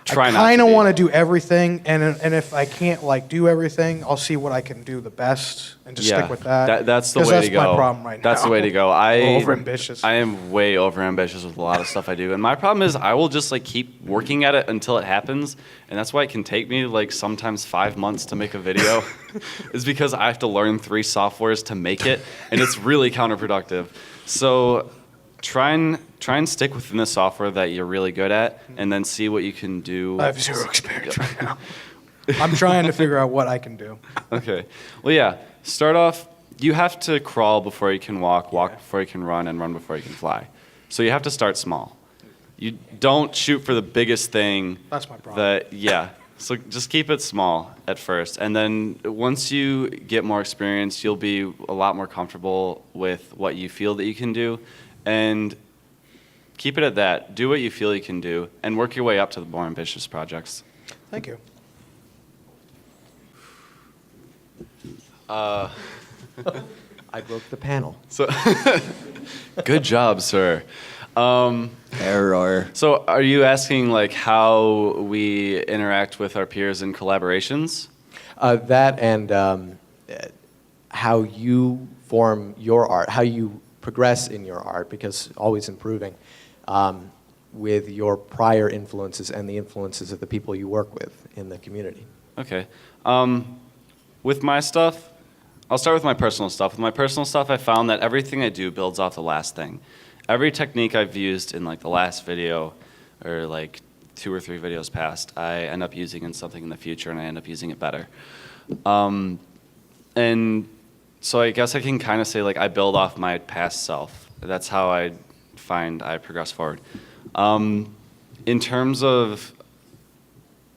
Try I not to kind of be. want to do everything, and if I can't do everything, I'll see what I can do the best and just stick with that. That's the 'Cause way to go. That's my problem right now. That's the way to go. A little overambitious. I am way overambitious with a lot of stuff I do, and my problem is I will just keep working at it until it happens, and that's why it can take me sometimes 5 months to make a video, is because I have to learn 3 softwares to make it, and it's really counterproductive. So try and stick within the software that you're really good at, and then see what you can do. I have 0 experience right now. I'm trying to figure out what I can do. Okay. Well, yeah. Start off. You have to crawl before you can walk before you can run, and run before you can fly. So you have to start small. You don't shoot for the biggest thing. That's my problem. So just keep it small at first, and then once you get more experience, you'll be a lot more comfortable with what you feel that you can do, and keep it at that. Do what you feel you can do, and work your way up to the more ambitious projects. Thank you. I broke the panel. So, good job, sir. Error. So, are you asking how we interact with our peers in collaborations? That and how you form your art, how you progress in your art, because always improving, with your prior influences and the influences of the people you work with in the community. Okay. With my stuff, I'll start with my personal stuff. With my personal stuff, I found that everything I do builds off the last thing. Every technique I've used in the last video, or 2 or 3 videos past, I end up using in something in the future, and I end up using it better. And so I guess I can kind of say I build off my past self. That's how I find I progress forward. In terms of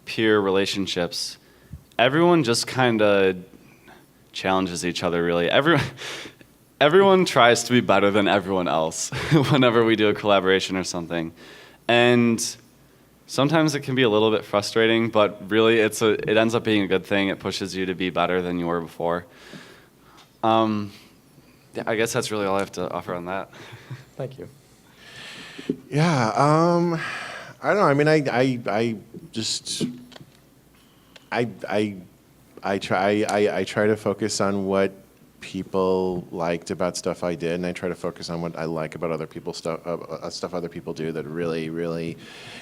peer relationships, everyone just kind of challenges each other, really. Everyone tries to be better than everyone else whenever we do a collaboration or something. And sometimes it can be a little bit frustrating, but really it ends up being a good thing. It pushes you to be better than you were before. Yeah, I guess that's really all I have to offer on that. Thank you. Yeah, I don't know. I mean, I try to focus on what people liked about stuff I did, and I try to focus on what I like about other people's stuff other people do that really, really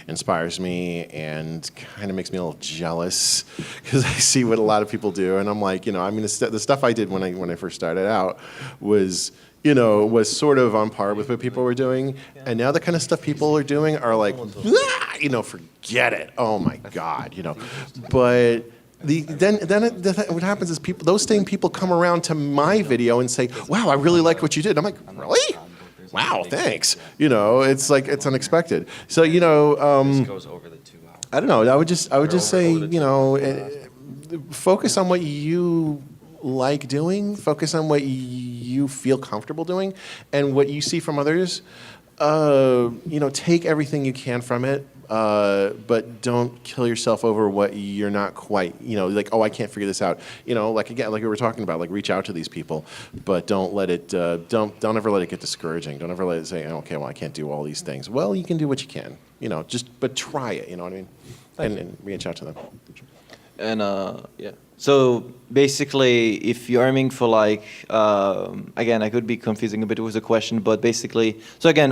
inspires me and kind of makes me a little jealous because I see what a lot of people do, and I'm like, you know, I mean, the stuff I did when I first started out was, you know, was sort of on par with what people were doing, and now the kind of stuff people are doing are like, "Ah," you know, forget it. Oh my God, you know, but. What happens is those same people come around to my video and say, "Wow, I really liked what you did." I'm like, "Really? Wow, thanks." You know, it's like it's unexpected. So you know, I don't know. I would just say, you know, focus on what you like doing. Focus on what you feel comfortable doing, and what you see from others. You know, take everything you can from it. But don't kill yourself over what you're not quite, you know, like, oh, I can't figure this out. You know, like, again, like we were talking about, like, reach out to these people, but don't let it, don't ever let it get discouraging. Don't ever let it say, okay, well, I can't do all these things. Well, you can do what you can, you know, but try it, you know what I mean? And reach out to them. And yeah. So basically, if you're aiming for like, again, I could be confusing a bit with the question, but basically, so again,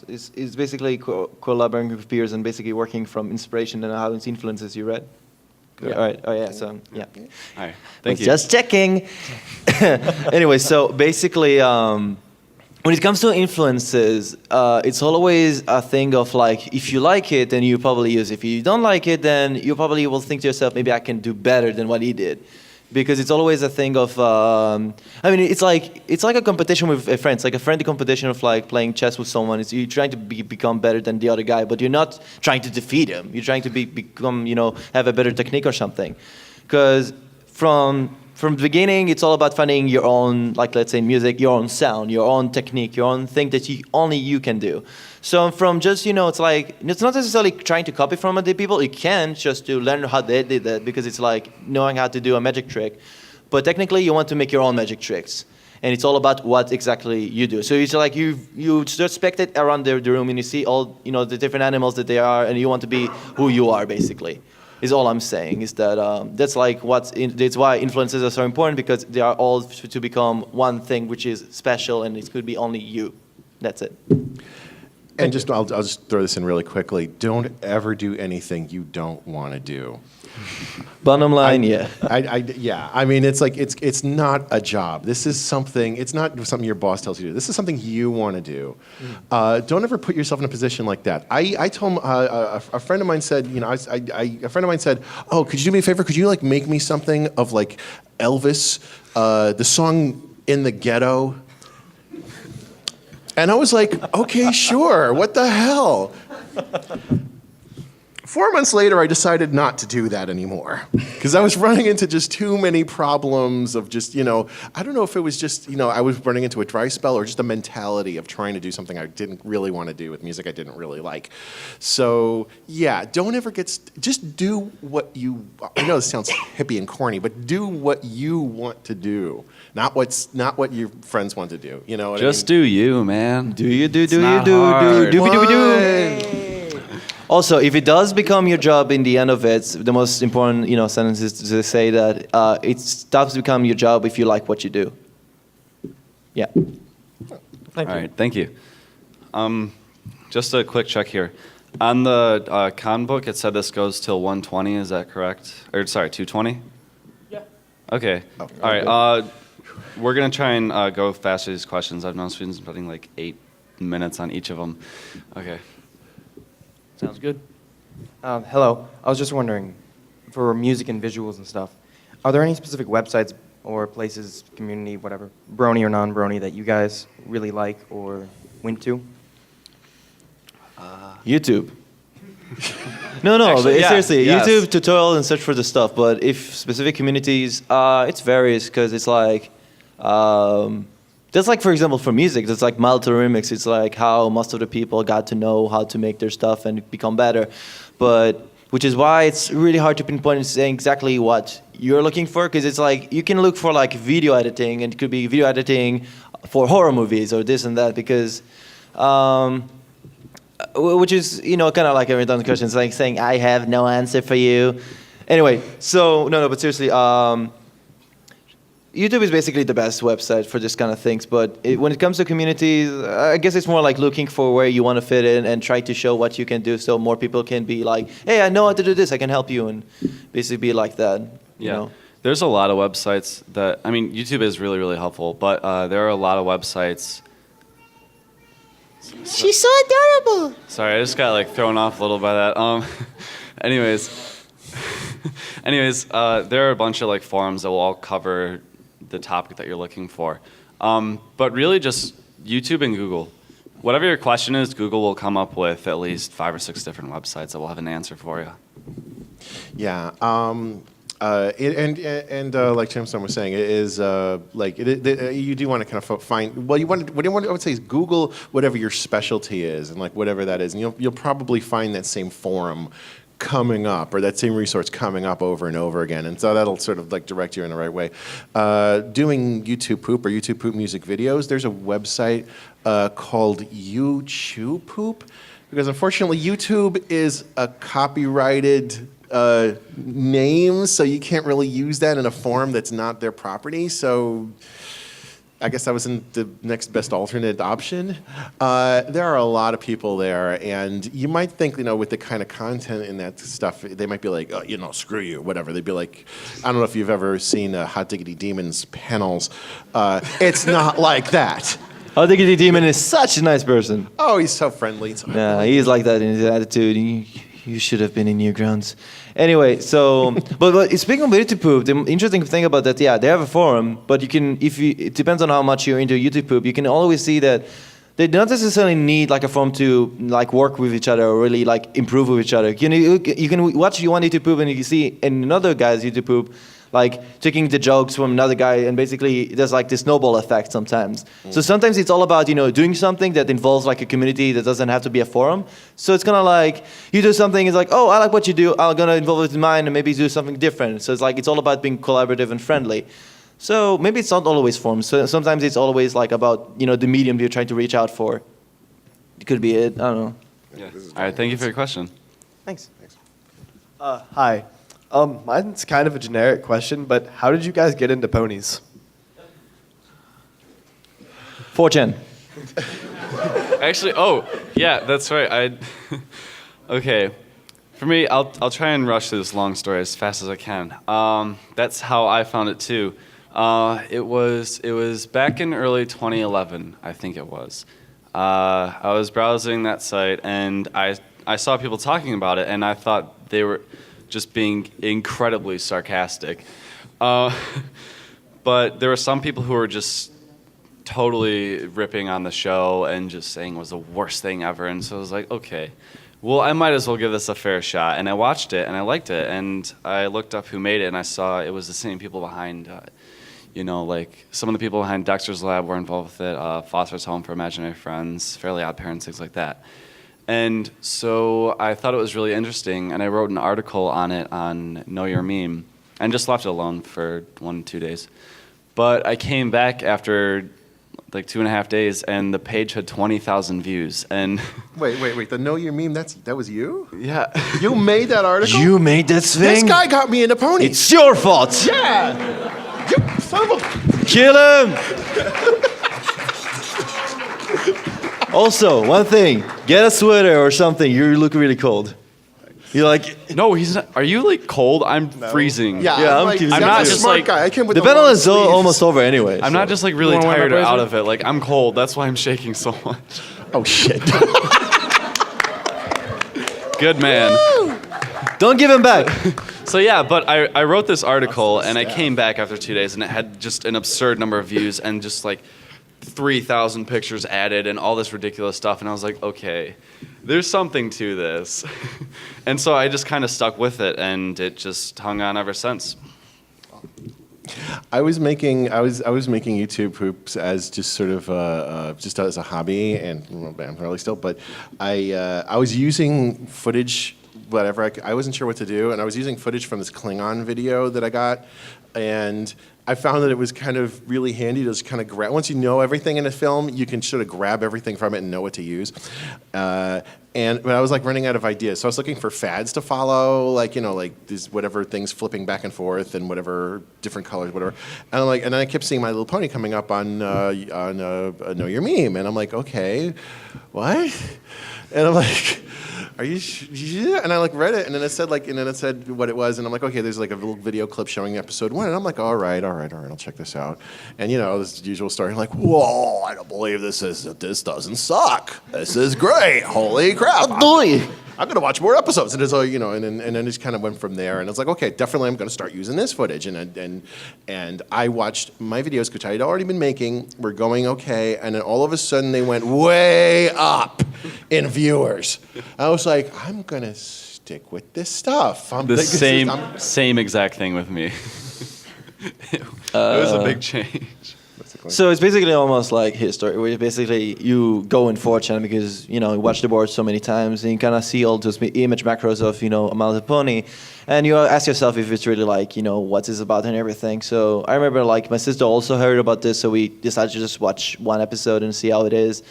it's basically collaborating with peers and basically working from inspiration and how it influences you, right? Yeah. All right. Oh yeah. So yeah. Hi. Thank you. Just checking. Anyway, so basically, when it comes to influences, it's always a thing of like, if you like it, then you probably use it. If you don't like it, then you probably will think to yourself, maybe I can do better than what he did. Because it's always a thing of, I mean, it's like a competition with a friend. It's like a friendly competition of like playing chess with someone. It's you're trying to become better than the other guy, but you're not trying to defeat him. You're trying to become, you know, have a better technique or something. Because from the beginning, it's all about finding your own, like let's say music, your own sound, your own technique, your own thing that only you can do. So from just, you know, it's like, it's not necessarily trying to copy from other people. You can just to learn how they did that because it's like knowing how to do a magic trick. But technically, you want to make your own magic tricks. And it's all about what exactly you do. So it's like you just spectate around the room and you see all, you know, the different animals that they are and you want to be who you are, basically. Is all I'm saying is that that's like that's why influences are so important because they are all to become one thing which is special and it could be only you. That's it. And just I'll just throw this in really quickly. Don't ever do anything you don't want to do. Bottom line, yeah. Yeah. I mean, it's like it's not a job. This is something. It's not something your boss tells you to do. This is something you want to do. Don't ever put yourself in a position like that. I told a friend of mine said, you know, a friend of mine said, oh, could you do me a favor? Could you like make me something of like Elvis, the song "In the Ghetto"? And I was like, okay, sure. What the hell? 4 months later, I decided not to do that anymore because I was running into just too many problems of just, you know, I don't know if it was just, you know, I was running into a dry spell or just a mentality of trying to do something I didn't really want to do with music I didn't really like. So, yeah, don't ever just do what you, I know this sounds hippie and corny, but do what you want to do. Not what your friends want to do. You know what I mean? Just do you, man. Do you do It's not hard. Also, if it does become your job in the end of it, the most important, you know, sentence is to say that it stops to become your job if you like what you do. Yeah. All right, thank you. Just a quick check here. On the con book, it said this goes till 1:20. Is that correct? Or sorry, 2:20? Yeah. Okay. All right. We're gonna try and go faster these questions. I've known students spending like 8 minutes on each of them. Okay. Sounds good. Hello. I was just wondering, for music and visuals and stuff, are there any specific websites or places, community, whatever, Brony or non-Brony, that you guys really like or went to? YouTube. No, Actually, but yeah, seriously, yes. YouTube tutorial and search for the stuff. But if specific communities, it's varies because it's like, that's like for example for music, that's like Malta Remix. It's like how most of the people got to know how to make their stuff and become better. But which is why it's really hard to pinpoint and say exactly what you're looking for because it's like you can look for like video editing and it could be video editing for horror movies or this and that because. Which is, kind of like a redundant question. It's like saying, I have no answer for you. Anyway, so, no, but seriously, YouTube is basically the best website for this kind of things. But when it comes to communities, I guess it's more like looking for where you want to fit in and try to show what you can do so more people can be like, hey, I know how to do this. I can help you. And basically be like that. You know? There's a lot of websites that, I mean, YouTube is really, really helpful. But there are a lot of websites. She's so adorable. Sorry, I just got like thrown off a little by that. Anyways, there are a bunch of like forums that will all cover the topic that you're looking for. But really just YouTube and Google. Whatever your question is, Google will come up with at least 5 or 6 different websites that will have an answer for you. Yeah. Like Jameson was saying, it is you do want to kind of find. Well, I would say is Google whatever your specialty is, and like whatever that is, and you'll probably find that same forum coming up or that same resource coming up over and over again, and so that'll sort of like direct you in the right way. Doing YouTube Poop or YouTube Poop music videos, there's a website called YouTube Poop, because unfortunately YouTube is a copyrighted name, so you can't really use that in a form that's not their property. So I guess that wasn't the next best alternate option. There are a lot of people there, and you might think, with the kind of content in that stuff, they might be like, oh, screw you, whatever. They'd be like, I don't know if you've ever seen Hot Diggity Demon's panels. It's not like that. Hot Diggity Demon is such a nice person. Oh, he's so friendly. Yeah, he's like that in his attitude. You should have been in Newgrounds. Anyway, so, but speaking of YouTube Poop, the interesting thing about that, they have a forum, but it depends on how much you're into YouTube Poop, you can always see that they don't necessarily need like a forum to like work with each other or really like improve with each other. You can watch one YouTube Poop and you can see in another guy's YouTube Poop, like taking the jokes from another guy, and basically there's like this snowball effect sometimes. So sometimes it's all about doing something that involves like a community that doesn't have to be a forum. So it's kind of like you do something, it's like, oh, I like what you do, I'm gonna involve it in mine and maybe do something different. So it's all about being collaborative and friendly. So maybe it's not always forums. So sometimes it's always like about the medium you're trying to reach out for. It could be it. I don't know. Yeah. All right. Thank you for your question. Thanks. Hi. Mine's kind of a generic question, but how did you guys get into ponies? 4chan. Actually, yeah, that's right. Okay. For me, I'll try and rush through this long story as fast as I can. That's how I found it too. It was back in early 2011, I think it was. I was browsing that site and I saw people talking about it, and I thought they were just being incredibly sarcastic. But there were some people who were just totally ripping on the show and just saying it was the worst thing ever. And so I was like, okay, well, I might as well give this a fair shot. And I watched it and I liked it. And I looked up who made it, and I saw it was the same people behind, like some of the people behind Dexter's Lab were involved with it, Foster's Home for Imaginary Friends, Fairly Odd Parents, things like that. And so I thought it was really interesting, and I wrote an article on it on Know Your Meme, and just left it alone for 1-2 days. But I came back after like 2.5 days, and the page had 20,000 views. And wait, the Know Your Meme, that was you? Yeah. You made that article? You made this thing? This guy got me into ponies. It's your fault. Yeah. You son of a... Kill him. Also, one thing, get a sweater or something. You look really cold. You're like, no, he's not. Are you like cold? I'm freezing. Yeah, I'm not just smart like guy. I came with the the panel long is sleeves. almost over anyway. I'm not just like really tired or out of it. Like I'm cold. That's why I'm shaking so much. Oh shit. Good man. Don't give him back. So yeah, but I wrote this article and I came back after 2 days and it had just an absurd number of views and just like 3,000 pictures added and all this ridiculous stuff. And I was like, okay, there's something to this. And so I just kind of stuck with it, and it just hung on ever since. I was making YouTube poops as just sort of just as a hobby, and I'm really still. But I was using footage, whatever. I wasn't sure what to do, and I was using footage from this Klingon video that I got, and I found that it was kind of really handy to just kind of grab. Once you know everything in a film, you can sort of grab everything from it and know what to use. But I was like running out of ideas, so I was looking for fads to follow, like these whatever things flipping back and forth and whatever different colors, whatever. And I'm like, and then I kept seeing My Little Pony coming up on Know Your Meme, and I'm like, okay, what? And I'm like, are you? Yeah. And I read it, and then it said what it was, and I'm like, okay, there's like a little video clip showing episode 1, and I'm like, all right, I'll check this out. And this usual story, like, whoa, I don't believe this doesn't suck. This is great. Holy crap! I'm gonna watch more episodes, and it's all and then just kind of went from there. And it's like, okay, definitely, I'm gonna start using this footage. And I watched my videos, which I had already been making, were going okay, and then all of a sudden they went way up in viewers. I was like, I'm gonna stick with this stuff. Same exact thing with me. It was a big change. So it's basically almost like history, where basically you go in 4chan because you watch the board so many times and you kind of see all those image macros of My Little Pony, and you ask yourself if it's really what it's about and everything. So I remember my sister also heard about this, so we decided to just watch one episode and see how it is,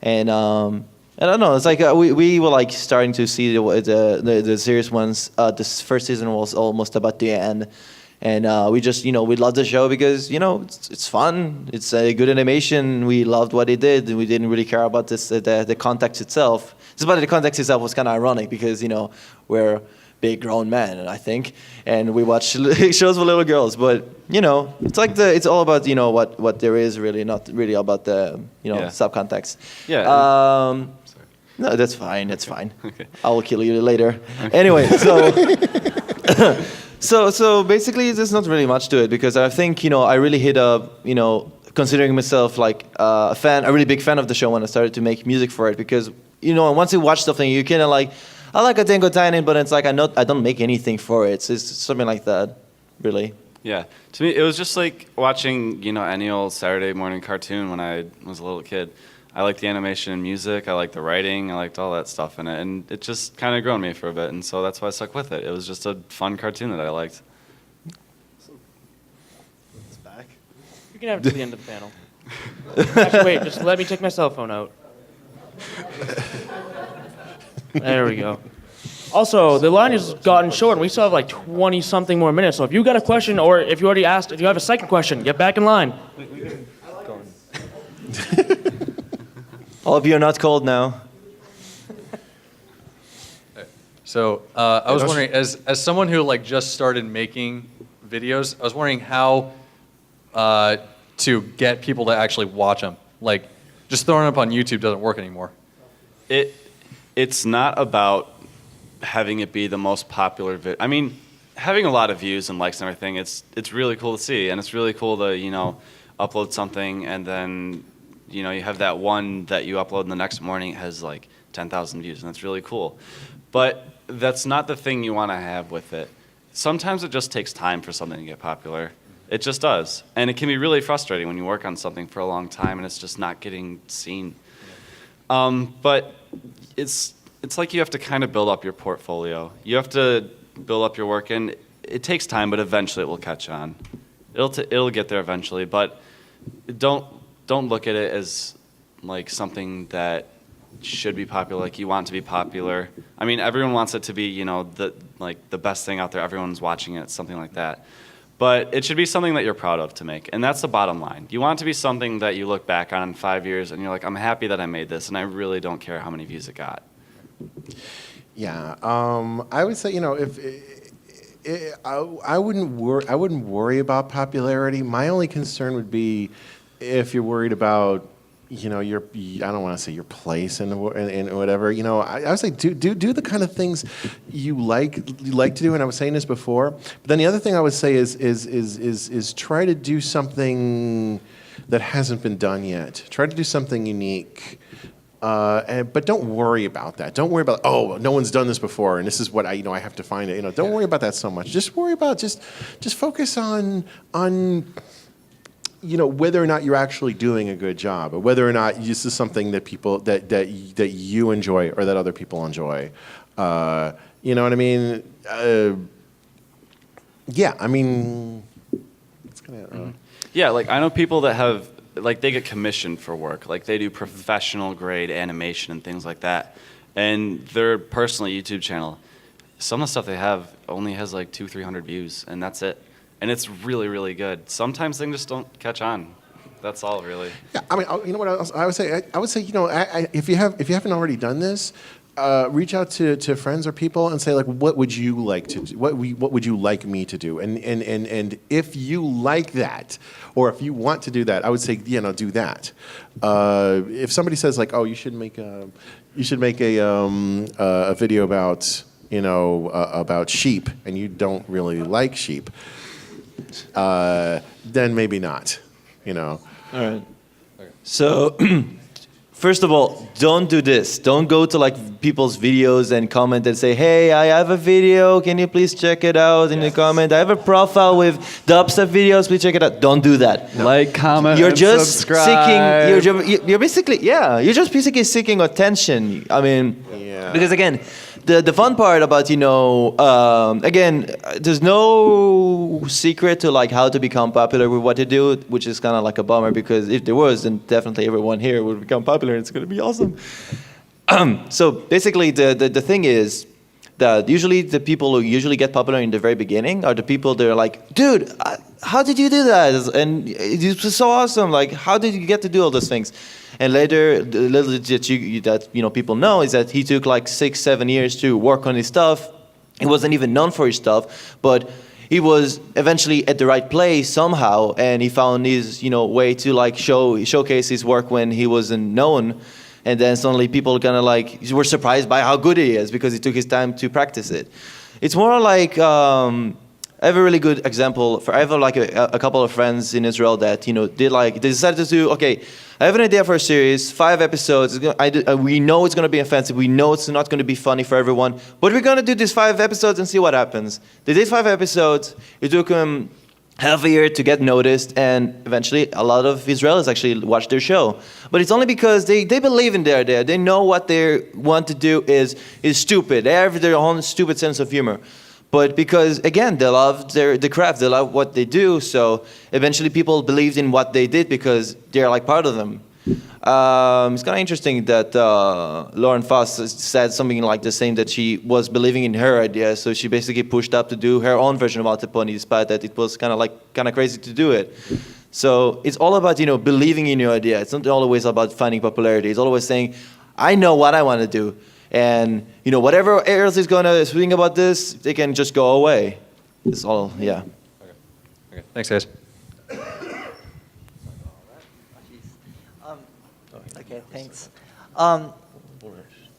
and I don't know. It's like we were starting to see the serious ones. This first season was almost about the end. And we just, we loved the show because, it's fun. It's a good animation. We loved what it did. And we didn't really care about the context itself. Despite the context itself was kind of ironic because, we're big grown men, I think. And we watch shows for little girls. But, it's it's all about, what there is really, not really about the, subcontext. Yeah. No, that's fine. That's fine. Okay. I will kill you later. Anyway, So basically, there's not really much to it because I think I really hit considering myself a really big fan of the show when I started to make music for it because once you watch something you kind of I like a Tango Tiny, but it's I don't make anything for it. It's something like that, really. Yeah, to me it was just like watching any old Saturday morning cartoon when I was a little kid. I liked the animation and music, I liked the writing, I liked all that stuff in it, and it just kind of grew on me for a bit, and so that's why I stuck with it. It was just a fun cartoon that I liked. It's back. You can have it to the end of the panel. Actually, wait, just let me take my cell phone out. There we go. Also, the line has gotten short, and we still have 20-something more minutes, so if you got a question, or if you already asked, if you have a second question, get back in line. All of you are not cold now. So I was wondering, as someone who just started making videos, I was wondering how to get people to actually watch them. Just throwing it up on YouTube doesn't work anymore. It's not about having it be the most popular video. I mean, having a lot of views and likes and everything, it's really cool to see, and it's really cool to upload something and then you have that one that you upload and the next morning it has 10,000 views, and that's really cool. But that's not the thing you want to have with it. Sometimes it just takes time for something to get popular. It just does. And it can be really frustrating when you work on something for a long time and it's just not getting seen. But it's like you have to kind of build up your portfolio. You have to build up your work, and it takes time, but eventually it will catch on. It'll get there eventually, but don't look at it as something that should be popular, you want to be popular. I mean, everyone wants it to be, the best thing out there. Everyone's watching it, something like that. But it should be something that you're proud of to make, and that's the bottom line. You want it to be something that you look back on in 5 years, and you're like, I'm happy that I made this, and I really don't care how many views it got. Yeah, I would say I wouldn't worry about popularity. My only concern would be if you're worried about your, I don't want to say your place and whatever. I would say do the kind of things you like to do. And I was saying this before, but then the other thing I would say is try to do something that hasn't been done yet. Try to do something unique. But don't worry about that. Don't worry about, oh, no one's done this before, and this is what I have to find it. Don't worry about that so much. Just worry about just focus on whether or not you're actually doing a good job, or whether or not this is something that people that you enjoy or that other people enjoy. You know what I mean? Yeah, I mean, it's kind of. Yeah, like I know people that have. Like they get commissioned for work, like they do professional grade animation and things like that, and their personal YouTube channel, some of the stuff they have only has like 200-300 views, and that's it, and it's really, really good. Sometimes things just don't catch on. That's all, really. Yeah, I mean, you know what else I would say? I would say, if you haven't already done this, reach out to friends or people and say, like, what would you like to do? What would you like me to do? And if you like that, or if you want to do that, I would say, do that. If somebody says, like, oh, you should make a video about about sheep, and you don't really like sheep, then maybe not. All right. So. First of all, don't do this. Don't go to like people's videos and comment and say, hey, I have a video. Can you please check it out in the comment? I have a profile with dubstep videos. Please check it out. Don't do that. No. Like, comment, you're and just subscribe. You're basically, you're just basically seeking attention. I mean, because again, the fun part about, again, there's no secret to like how to become popular with what you do, which is kind of like a bummer, because if there was, then definitely everyone here would become popular and it's going to be awesome. So basically the thing is that usually the people who usually get popular in the very beginning are the people that are like, dude, how did you do that? And it was so awesome. Like, how did you get to do all those things? And later, the little that people know is that he took like 6-7 years to work on his stuff. He wasn't even known for his stuff, but he was eventually at the right place somehow, and he found his way to like showcase his work when he wasn't known. And then suddenly people kind of like were surprised by how good he is because he took his time to practice it. It's more like I have a really good example. I have like a couple of friends in Israel that they decided to do, okay, I have an idea for a series, 5 episodes. We know it's going to be offensive. We know it's not going to be funny for everyone, but we're going to do these 5 episodes and see what happens. They did 5 episodes. It took them half a year to get noticed, and eventually a lot of Israelis actually watched their show. But it's only because they believe in their idea. They know what they want to do is stupid. They have their own stupid sense of humor. But because, again, they love the craft, they love what they do, so eventually people believed in what they did because they're like part of them. It's kind of interesting that Lauren Foss said something like the same, that she was believing in her idea, so she basically pushed up to do her own version of Arte Pony, despite that it was kind of crazy to do it. So it's all about believing in your idea. It's not always about finding popularity. It's always saying, I know what I want to do, and whatever else is going to think about this, they can just go away. It's all, yeah. Okay. Thanks, guys. Okay, thanks.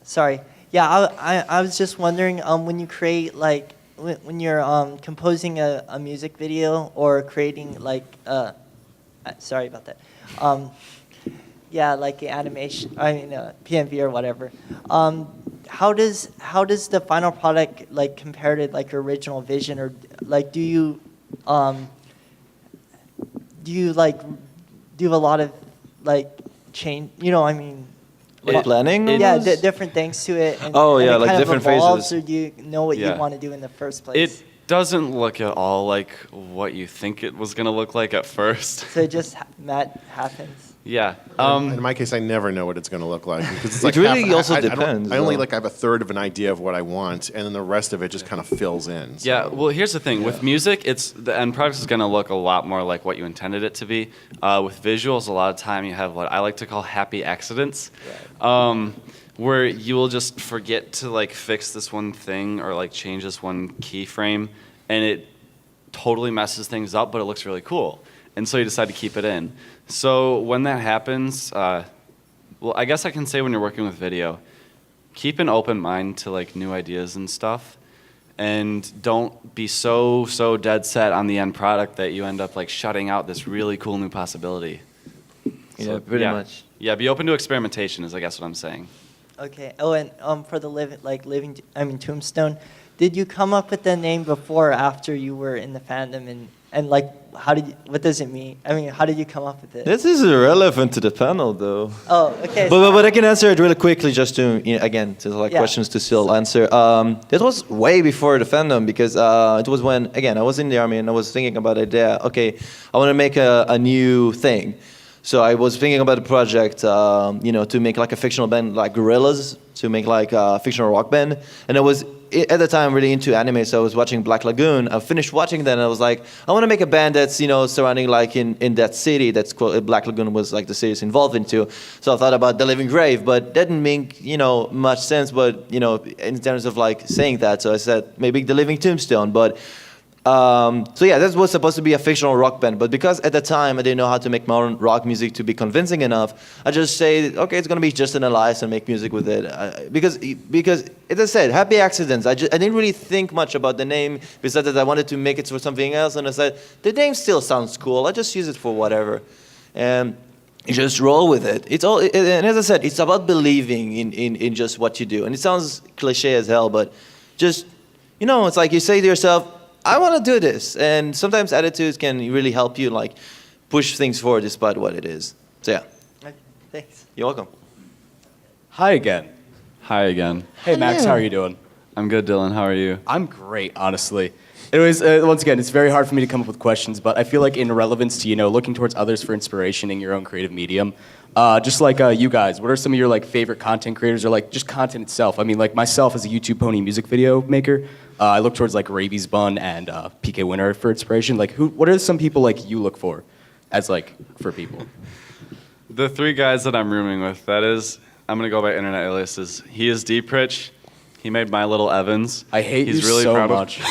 Sorry. Yeah, I was just wondering, when you create, like, when you're composing a music video or creating, like, sorry about that. Yeah, like animation, PNV or whatever. How does the final product like compare to like your original vision, or like do you like do a lot of like change? Planning? Yeah, different things to it. And, yeah, and like different phases. Or do you know what you want to do in the first place? It doesn't look at all like what you think it was going to look like at first. So it just happens. Yeah. In my case, I never know what it's going to look like, because it's like it really also depends. I only have a third of an idea of what I want, and then the rest of it just kind of fills in. So. Yeah. Well, here's the thing with music: the end product is going to look a lot more like what you intended it to be. With visuals, a lot of time you have what I like to call happy accidents, where you will just forget to like fix this one thing or like change this one keyframe, and it totally messes things up, but it looks really cool. And so you decide to keep it in. So when that happens, well, I guess I can say when you're working with video, keep an open mind to like new ideas and stuff, and don't be so dead set on the end product that you end up like shutting out this really cool new possibility. Yeah, pretty much. Yeah, be open to experimentation is I guess what I'm saying. Okay. Oh, and for the Tombstone, did you come up with the name before or after you were in the fandom, and like what does it mean? I mean, how did you come up with it? This is irrelevant to the panel, though. Oh, okay. But I can answer it really quickly, just to again to like Yeah. questions to still answer. It was way before the fandom because it was when again I was in the army and I was thinking about the idea. Okay, I want to make a new thing. So I was thinking about the project, to make like a fictional band like Gorillaz, to make like a fictional rock band. And I was at the time really into anime, so I was watching Black Lagoon. I finished watching that, and I was like, I want to make a band that's surrounding like in that city that's called Black Lagoon was like the city it's involved into. So I thought about The Living Grave, but that didn't make much sense. But in terms of like saying that, so I said maybe The Living Tombstone, but. So yeah, that was supposed to be a fictional rock band, but because at the time I didn't know how to make modern rock music to be convincing enough, I just say, okay, it's gonna be just an alias and make music with it. Because as I said, Happy Accidents. I didn't really think much about the name, besides that I wanted to make it for something else, and I said the name still sounds cool. I just use it for whatever, and you just roll with it. And as I said, it's about believing in just what you do, and it sounds cliche as hell, but just it's like you say to yourself, I want to do this, and sometimes attitudes can really help you like push things forward despite what it is. So yeah. Okay, thanks. You're welcome. Hi again. Hi again. Hey Max, how are you doing? I'm good, Dylan. How are you? I'm great, honestly. Anyways, once again, it's very hard for me to come up with questions, but I feel like in relevance to looking towards others for inspiration in your own creative medium, just like you guys, what are some of your like favorite content creators or like just content itself? I mean, like myself as a YouTube pony music video maker, I look towards like Raby's Bun and PK Winner for inspiration. Like, what are some people like you look for, as like for people? The three guys that I'm rooming with, that is, I'm gonna go by internet aliases. He is Deep Rich. He made My Little Evans. I hate He's you really so proud much.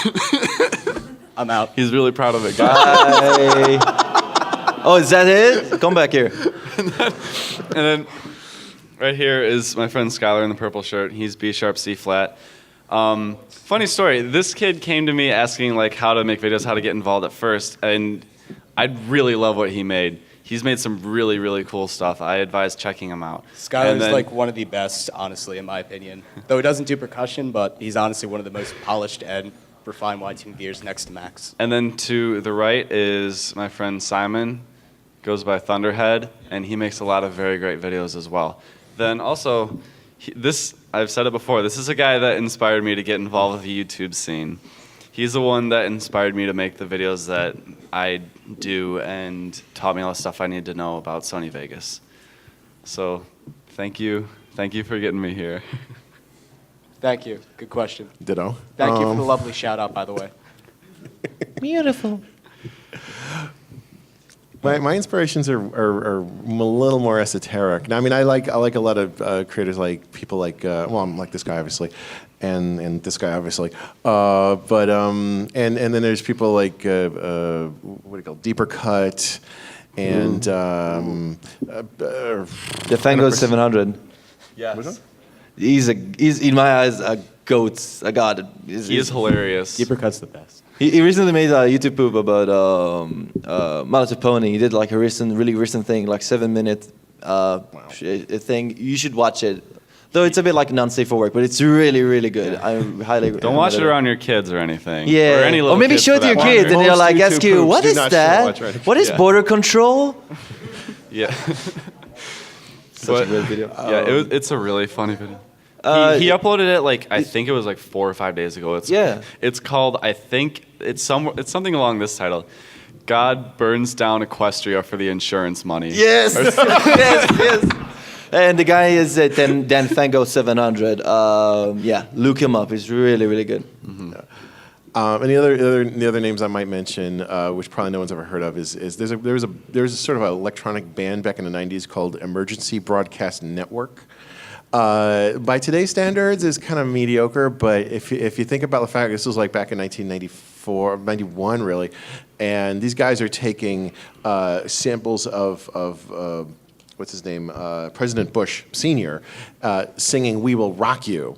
I'm out. He's really proud of it. Bye. Oh, is that it? Come back here. And then right here is my friend Skylar in the purple shirt. He's B sharp, C flat. Funny story. This kid came to me asking like how to make videos, how to get involved at first, and I really love what he made. He's made some really, really cool stuff. I advise checking him out. Skylar's like one of the best, honestly, in my opinion. Though he doesn't do percussion, but he's honestly one of the most polished and refined wide-tuned gears next to Max. And then to the right is my friend Simon, goes by Thunderhead, and he makes a lot of very great videos as well. Then also, I've said it before, this is a guy that inspired me to get involved with the YouTube scene. He's the one that inspired me to make the videos that I do and taught me all the stuff I need to know about Sony Vegas. So thank you for getting me here. Thank you. Good question. Ditto. Thank you for the lovely shout out, by the way. Beautiful. My inspirations are a little more esoteric. Now, I mean, I like a lot of creators, like people like I'm like this guy obviously, and this guy obviously, and then there's people like what do you call Deeper Cut, and The Fango 700. Yes. He's in my eyes a goat, a god. He is hilarious. Deeper Cut's the best. He recently made a YouTube poop about My Little Pony. He did like a really recent thing, like 7-minute thing. You should watch it. Though it's a bit like non-safe for work, but it's really, really good. I highly Don't watch it around your kids or anything. Yeah. Or any little Or maybe kids show it for to your that kids matter. and they'll like Most ask you, YouTube what poops is do not that? watch right. What is Yeah. border control? Yeah. Such a great video. Yeah, it's a really funny video. He uploaded it like I think it was like 4 or 5 days ago. It's called it's something along this title. God burns down Equestria for the insurance money. Yes, yes. And the guy is Dan Fango 700. Yeah, look him up. He's really, really good. Mm-hmm. And the other names I might mention, which probably no one's ever heard of, is there was a sort of an electronic band back in the '90s called Emergency Broadcast Network. By today's standards, is kind of mediocre, but if you think about the fact this was like back in 1994, 91 really, and these guys are taking samples of what's his name, President Bush Sr. Singing "We Will Rock You."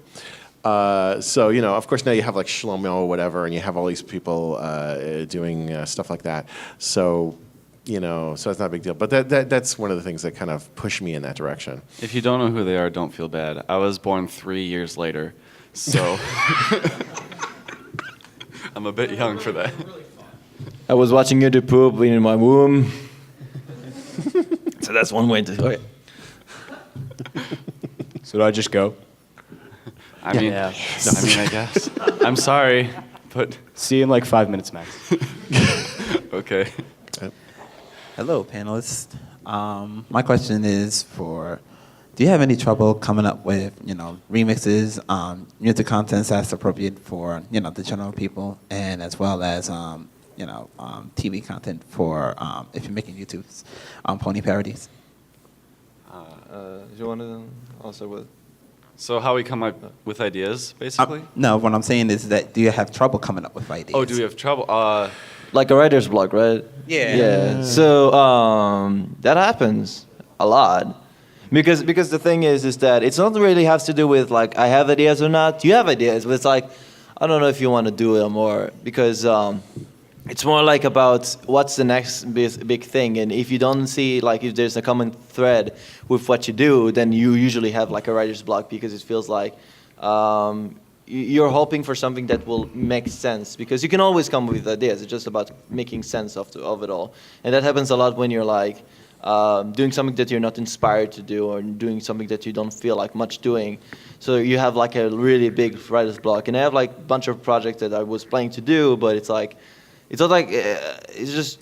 So of course now you have like Shlomo or whatever, and you have all these people doing stuff like that. So so it's not a big deal. But that's one of the things that kind of pushed me in that direction. If you don't know who they are, don't feel bad. I was born 3 years later, so I'm a bit young for that. I was watching you do poop in my womb. So that's one way to do it. So do I just go? I mean, I guess. I'm sorry, but See you in like 5 minutes max. okay. Hello, panelists. My question is do you have any trouble coming up with, remixes, music contents that's appropriate for, the general people, and as well as, TV content for if you're making YouTube's pony parodies? Do you want to also with? So how we come up with ideas, basically? No, what I'm saying is that do you have trouble coming up with ideas? Oh, do we have trouble? Like a writer's block, right? Yeah. Yeah. So that happens a lot. Because the thing is that it's not really has to do with like I have ideas or not. You have ideas, but it's like I don't know if you want to do it more because it's more like about what's the next big thing. And if you don't see like if there's a common thread with what you do, then you usually have like a writer's block because it feels like you're hoping for something that will make sense because you can always come with ideas. It's just about making sense of it all. And that happens a lot when you're like doing something that you're not inspired to do or doing something that you don't feel like much doing. So you have like a really big writer's block. And I have like a bunch of projects that I was planning to do, but it's not like, it's just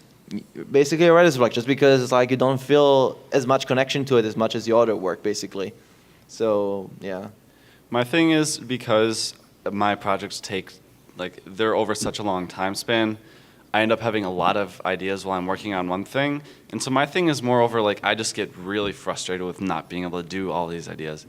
basically a writer's block just because it's like you don't feel as much connection to it as much as your other work basically. So, yeah. My thing is because my projects they're over such a long time span, I end up having a lot of ideas while I'm working on one thing. And so my thing is moreover, like, I just get really frustrated with not being able to do all these ideas.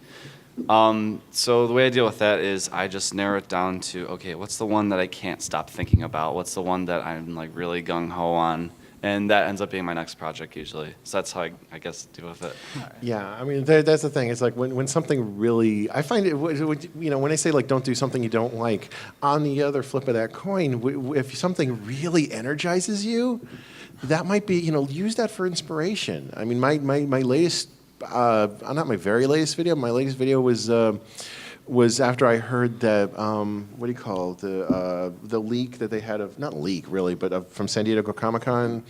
So the way I deal with that is I just narrow it down to, okay, what's the one that I can't stop thinking about? What's the one that I'm like really gung-ho on? And that ends up being my next project usually. So that's how I guess deal with it. Yeah, I mean, that's the thing. It's like when something really, I find it, when I say like don't do something you don't like, on the other flip of that coin, if something really energizes you, that might be, use that for inspiration. I mean, my latest, not my very latest video, my latest video was after I heard that, what do you call it, the leak that they had of, not leak really, but from San Diego Comic-Con,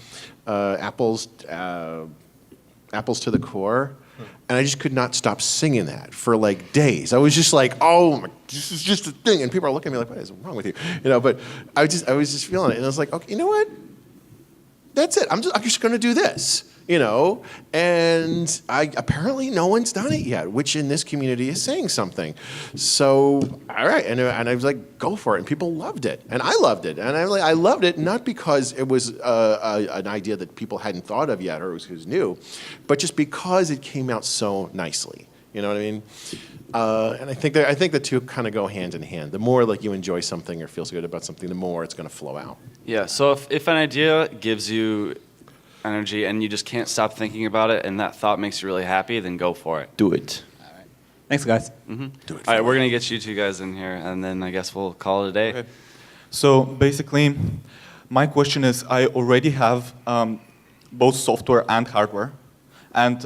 Apple's to the Core. And I just could not stop singing that for like days. I was just like, oh, this is just a thing. And people are looking at me like, what is wrong with you? But I was just feeling it. And I was like, okay, you know what? That's it. I'm just going to do this. And apparently no one's done it yet, which in this community is saying something. So, all right, and I was like, go for it, and people loved it, and I loved it, and I loved it not because it was an idea that people hadn't thought of yet or it was new, but just because it came out so nicely. You know what I mean? And I think the two kind of go hand in hand. The more like you enjoy something or feels good about something, the more it's going to flow out. Yeah. So if an idea gives you energy and you just can't stop thinking about it and that thought makes you really happy, then go for it. Do it. All right. Thanks, guys. Mm-hmm. Do it. All right, we're going to get you two guys in here, and then I guess we'll call it a day. Okay. So basically, my question is, I already have both software and hardware and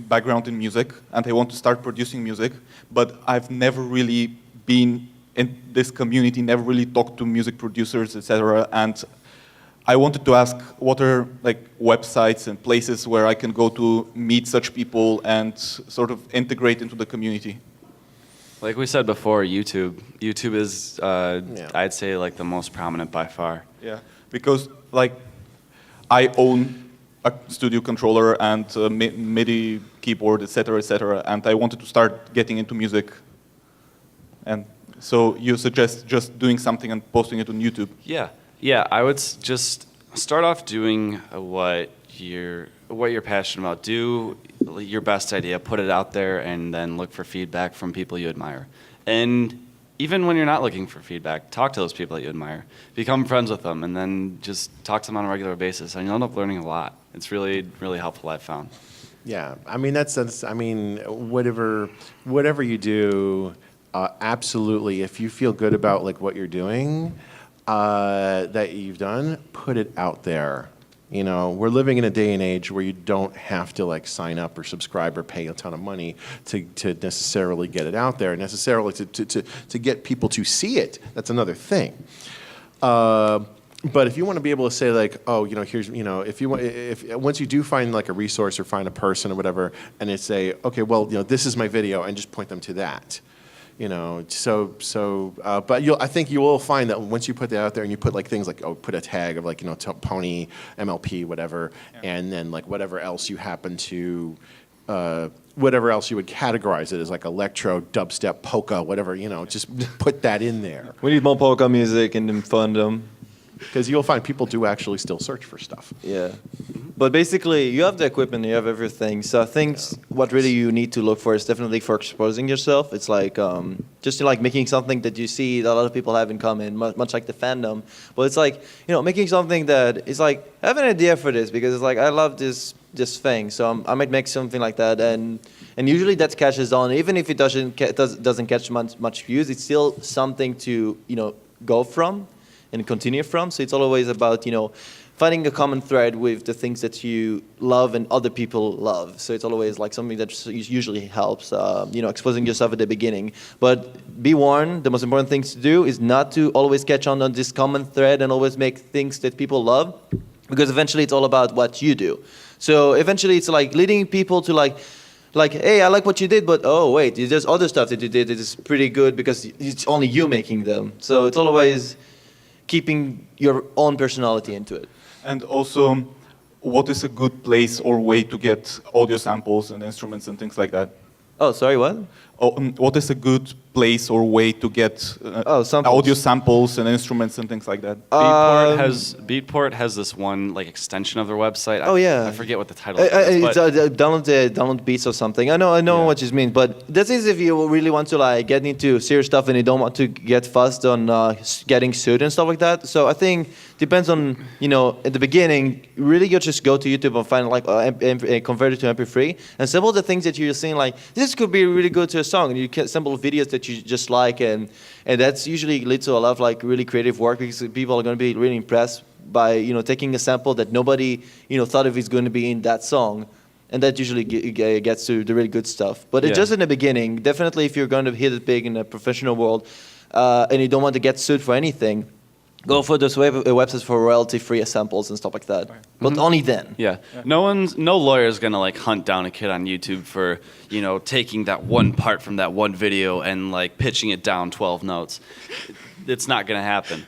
background in music, and I want to start producing music, but I've never really been in this community, never really talked to music producers, etc. And I wanted to ask what are like websites and places where I can go to meet such people and sort of integrate into the community. Like we said before, YouTube. YouTube is, I'd say, like the most prominent by far. Yeah, because like I own a studio controller and a MIDI keyboard, etc., and I wanted to start getting into music. And so you suggest just doing something and posting it on YouTube? Yeah, I would just start off doing what you're passionate about. Do your best idea, put it out there, and then look for feedback from people you admire. And even when you're not looking for feedback, talk to those people that you admire. Become friends with them, and then just talk to them on a regular basis, and you'll end up learning a lot. It's really, really helpful, I've found. Yeah, I mean whatever you do, absolutely. If you feel good about like what you're doing, that you've done, put it out there. You know, we're living in a day and age where you don't have to like sign up or subscribe or pay a ton of money to necessarily get it out there, necessarily to get people to see it. That's another thing. But if you want to be able to say like, oh, you know, here's, you know, if once you do find like a resource or find a person or whatever, and they say, okay, well, you know, this is my video, and just point them to that. You know, but I think you will find that once you put that out there and you put like things like, oh, put a tag of like, you know, Pony, MLP, whatever, and then like whatever else you happen to, whatever else you would categorize it as, like electro, dubstep, polka, whatever, you know, just put that in there. We need more polka music in the fandom. Because you'll find people do actually still search for stuff. Yeah. But basically, you have the equipment, you have everything. So I think what really you need to look for is definitely for exposing yourself. It's like just like making something that you see that a lot of people have in common, much like the fandom. But it's like, you know, making something that is like, I have an idea for this because it's like, I love this thing. So I might make something like that. And usually that catches on. Even if it doesn't catch much views, it's still something to, you know, go from and continue from. So it's always about, you know, finding a common thread with the things that you love and other people love. So it's always like something that usually helps, you know, exposing yourself at the beginning. But be warned, the most important thing to do is not to always catch on this common thread and always make things that people love, because eventually it's all about what you do. So eventually it's like leading people to like, hey, I like what you did, but oh wait, there's other stuff that you did that is pretty good because it's only you making them. So it's always keeping your own personality into it. And also, what is a good place or way to get audio samples and instruments and things like that? Oh, sorry, what? Oh, what is a good place or way to get audio samples and instruments and things like that? Beatport has this one like extension of their website. Yeah. I forget what the title is. It's download beats or something. I know what you mean, but this is if you really want to like get into serious stuff and you don't want to get fussed on getting sued and stuff like that. So I think depends on, you know, at the beginning, really you just go to YouTube and find like convert it to MP3 and sample the things that you're seeing like this could be really good to a song, and you can sample videos that you just like, and that's usually leads to a lot of like really creative work because people are going to be really impressed by, you know, taking a sample that nobody, you know, thought of is going to be in that song, and that usually gets to the really good stuff. But it's just in the beginning. Definitely, if you're going to hit it big in the professional world, and you don't want to get sued for anything, go for those websites for royalty-free samples and stuff like that. But only then. Yeah. No lawyer's gonna like hunt down a kid on YouTube for, you know, taking that one part from that one video and like pitching it down 12 notes. It's not gonna happen.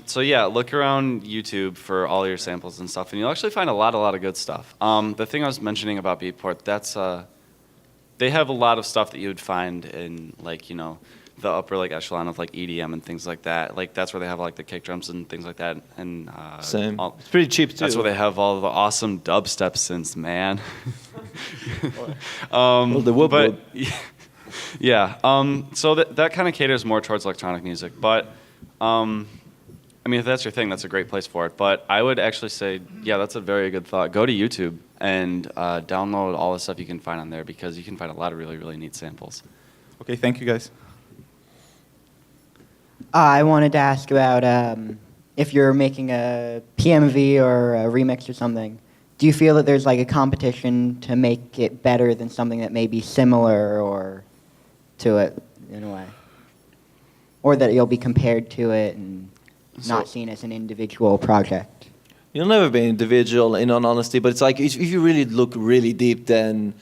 So yeah, look around YouTube for all your samples and stuff, and you'll actually find a lot of good stuff. The thing I was mentioning about Beatport, that's they have a lot of stuff that you would find in like, you know, the upper like echelon of like EDM and things like that. Like that's where they have like the kick drums and things like that. And same. It's pretty cheap too. That's where they have all the awesome dubstep synths, man. The whoop but yeah. So that kind of caters more towards electronic music. But I mean, if that's your thing, that's a great place for it. But I would actually say, yeah, that's a very good thought. Go to YouTube and download all the stuff you can find on there, because you can find a lot of really, really neat samples. Okay, thank you guys. I wanted to ask about if you're making a PMV or a remix or something, do you feel that there's like a competition to make it better than something that may be similar or to it in a way? Or that you'll be compared to it and not seen as an individual project? You'll never be individual, in all honesty, but it's like if you really look really deep, then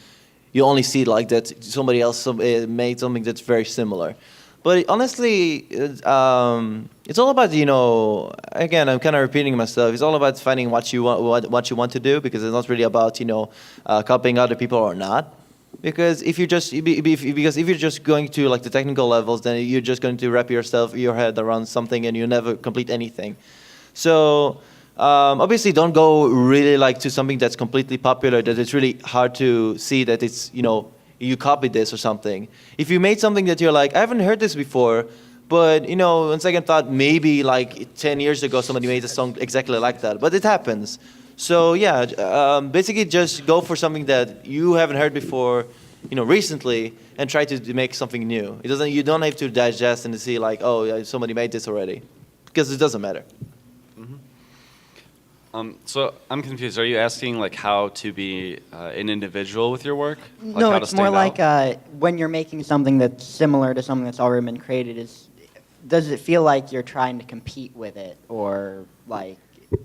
you only see like that somebody else made something that's very similar. But honestly, it's all about, you know, again, I'm kind of repeating myself. It's all about finding what you want to do, because it's not really about, you know, copying other people or not. Because if you're just going to like the technical levels, then you're just going to wrap your head around something and you never complete anything. So obviously, don't go really like to something that's completely popular, that it's really hard to see that it's, you know, you copied this or something. If you made something that you're like, I haven't heard this before, but, you know, on second thought, maybe like 10 years ago somebody made a song exactly like that, but it happens. So yeah, basically just go for something that you haven't heard before, you know, recently, and try to make something new. You don't have to digest and to see like, oh, yeah, somebody made this already, because it doesn't matter. So I'm confused. Are you asking like how to be an individual with your work? Like No, how to it's more stand out? like when you're making something that's similar to something that's already been created. Does it feel like you're trying to compete with it, or like,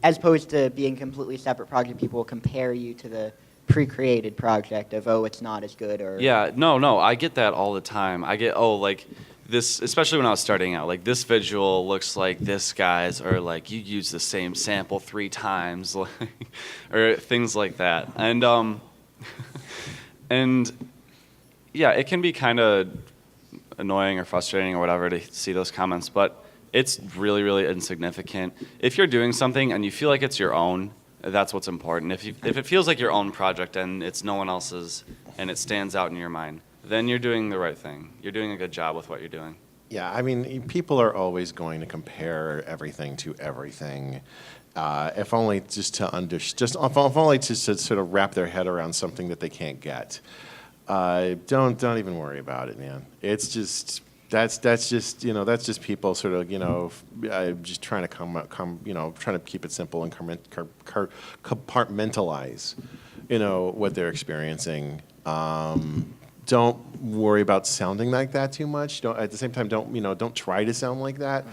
as opposed to being completely separate project, people will compare you to the pre-created project of, oh, it's not as good, or Yeah, no, I get that all the time. I get, like this, especially when I was starting out, like this visual looks like this guy's, or like you use the same sample 3 times, like, or things like that. And, and yeah, it can be kind of annoying or frustrating or whatever to see those comments, but it's really, really insignificant. If you're doing something and you feel like it's your own, that's what's important. If it feels like your own project and it's no one else's and it stands out in your mind, then you're doing the right thing. You're doing a good job with what you're doing. Yeah, I mean, people are always going to compare everything to everything. If only just to if only just to sort of wrap their head around something that they can't get. Don't even worry about it, man. It's just that's just people sort of just trying to trying to keep it simple and compartmentalize what they're experiencing. Don't worry about sounding like that too much. At the same time, don't try to sound like that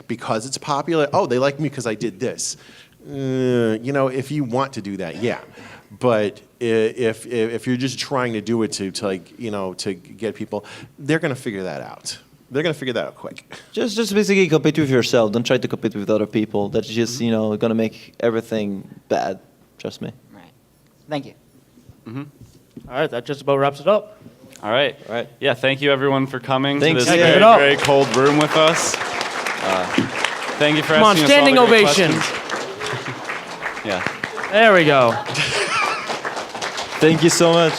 because it's popular. Oh, they like me because I did this. If you want to do that, yeah. But if you're just trying to do it to get people, they're gonna figure that out. They're gonna figure that out quick. Just basically compete with yourself. Don't try to compete with other people. That's just gonna make everything bad. Trust me. Right. Thank you. All right, that just about wraps it up. All right. Yeah, thank you everyone for coming Thanks. to this Yeah, give very, it up. very cold room with us. Thank you for Come on, asking standing us all the great ovation. questions. Yeah. There we go. Thank you so much.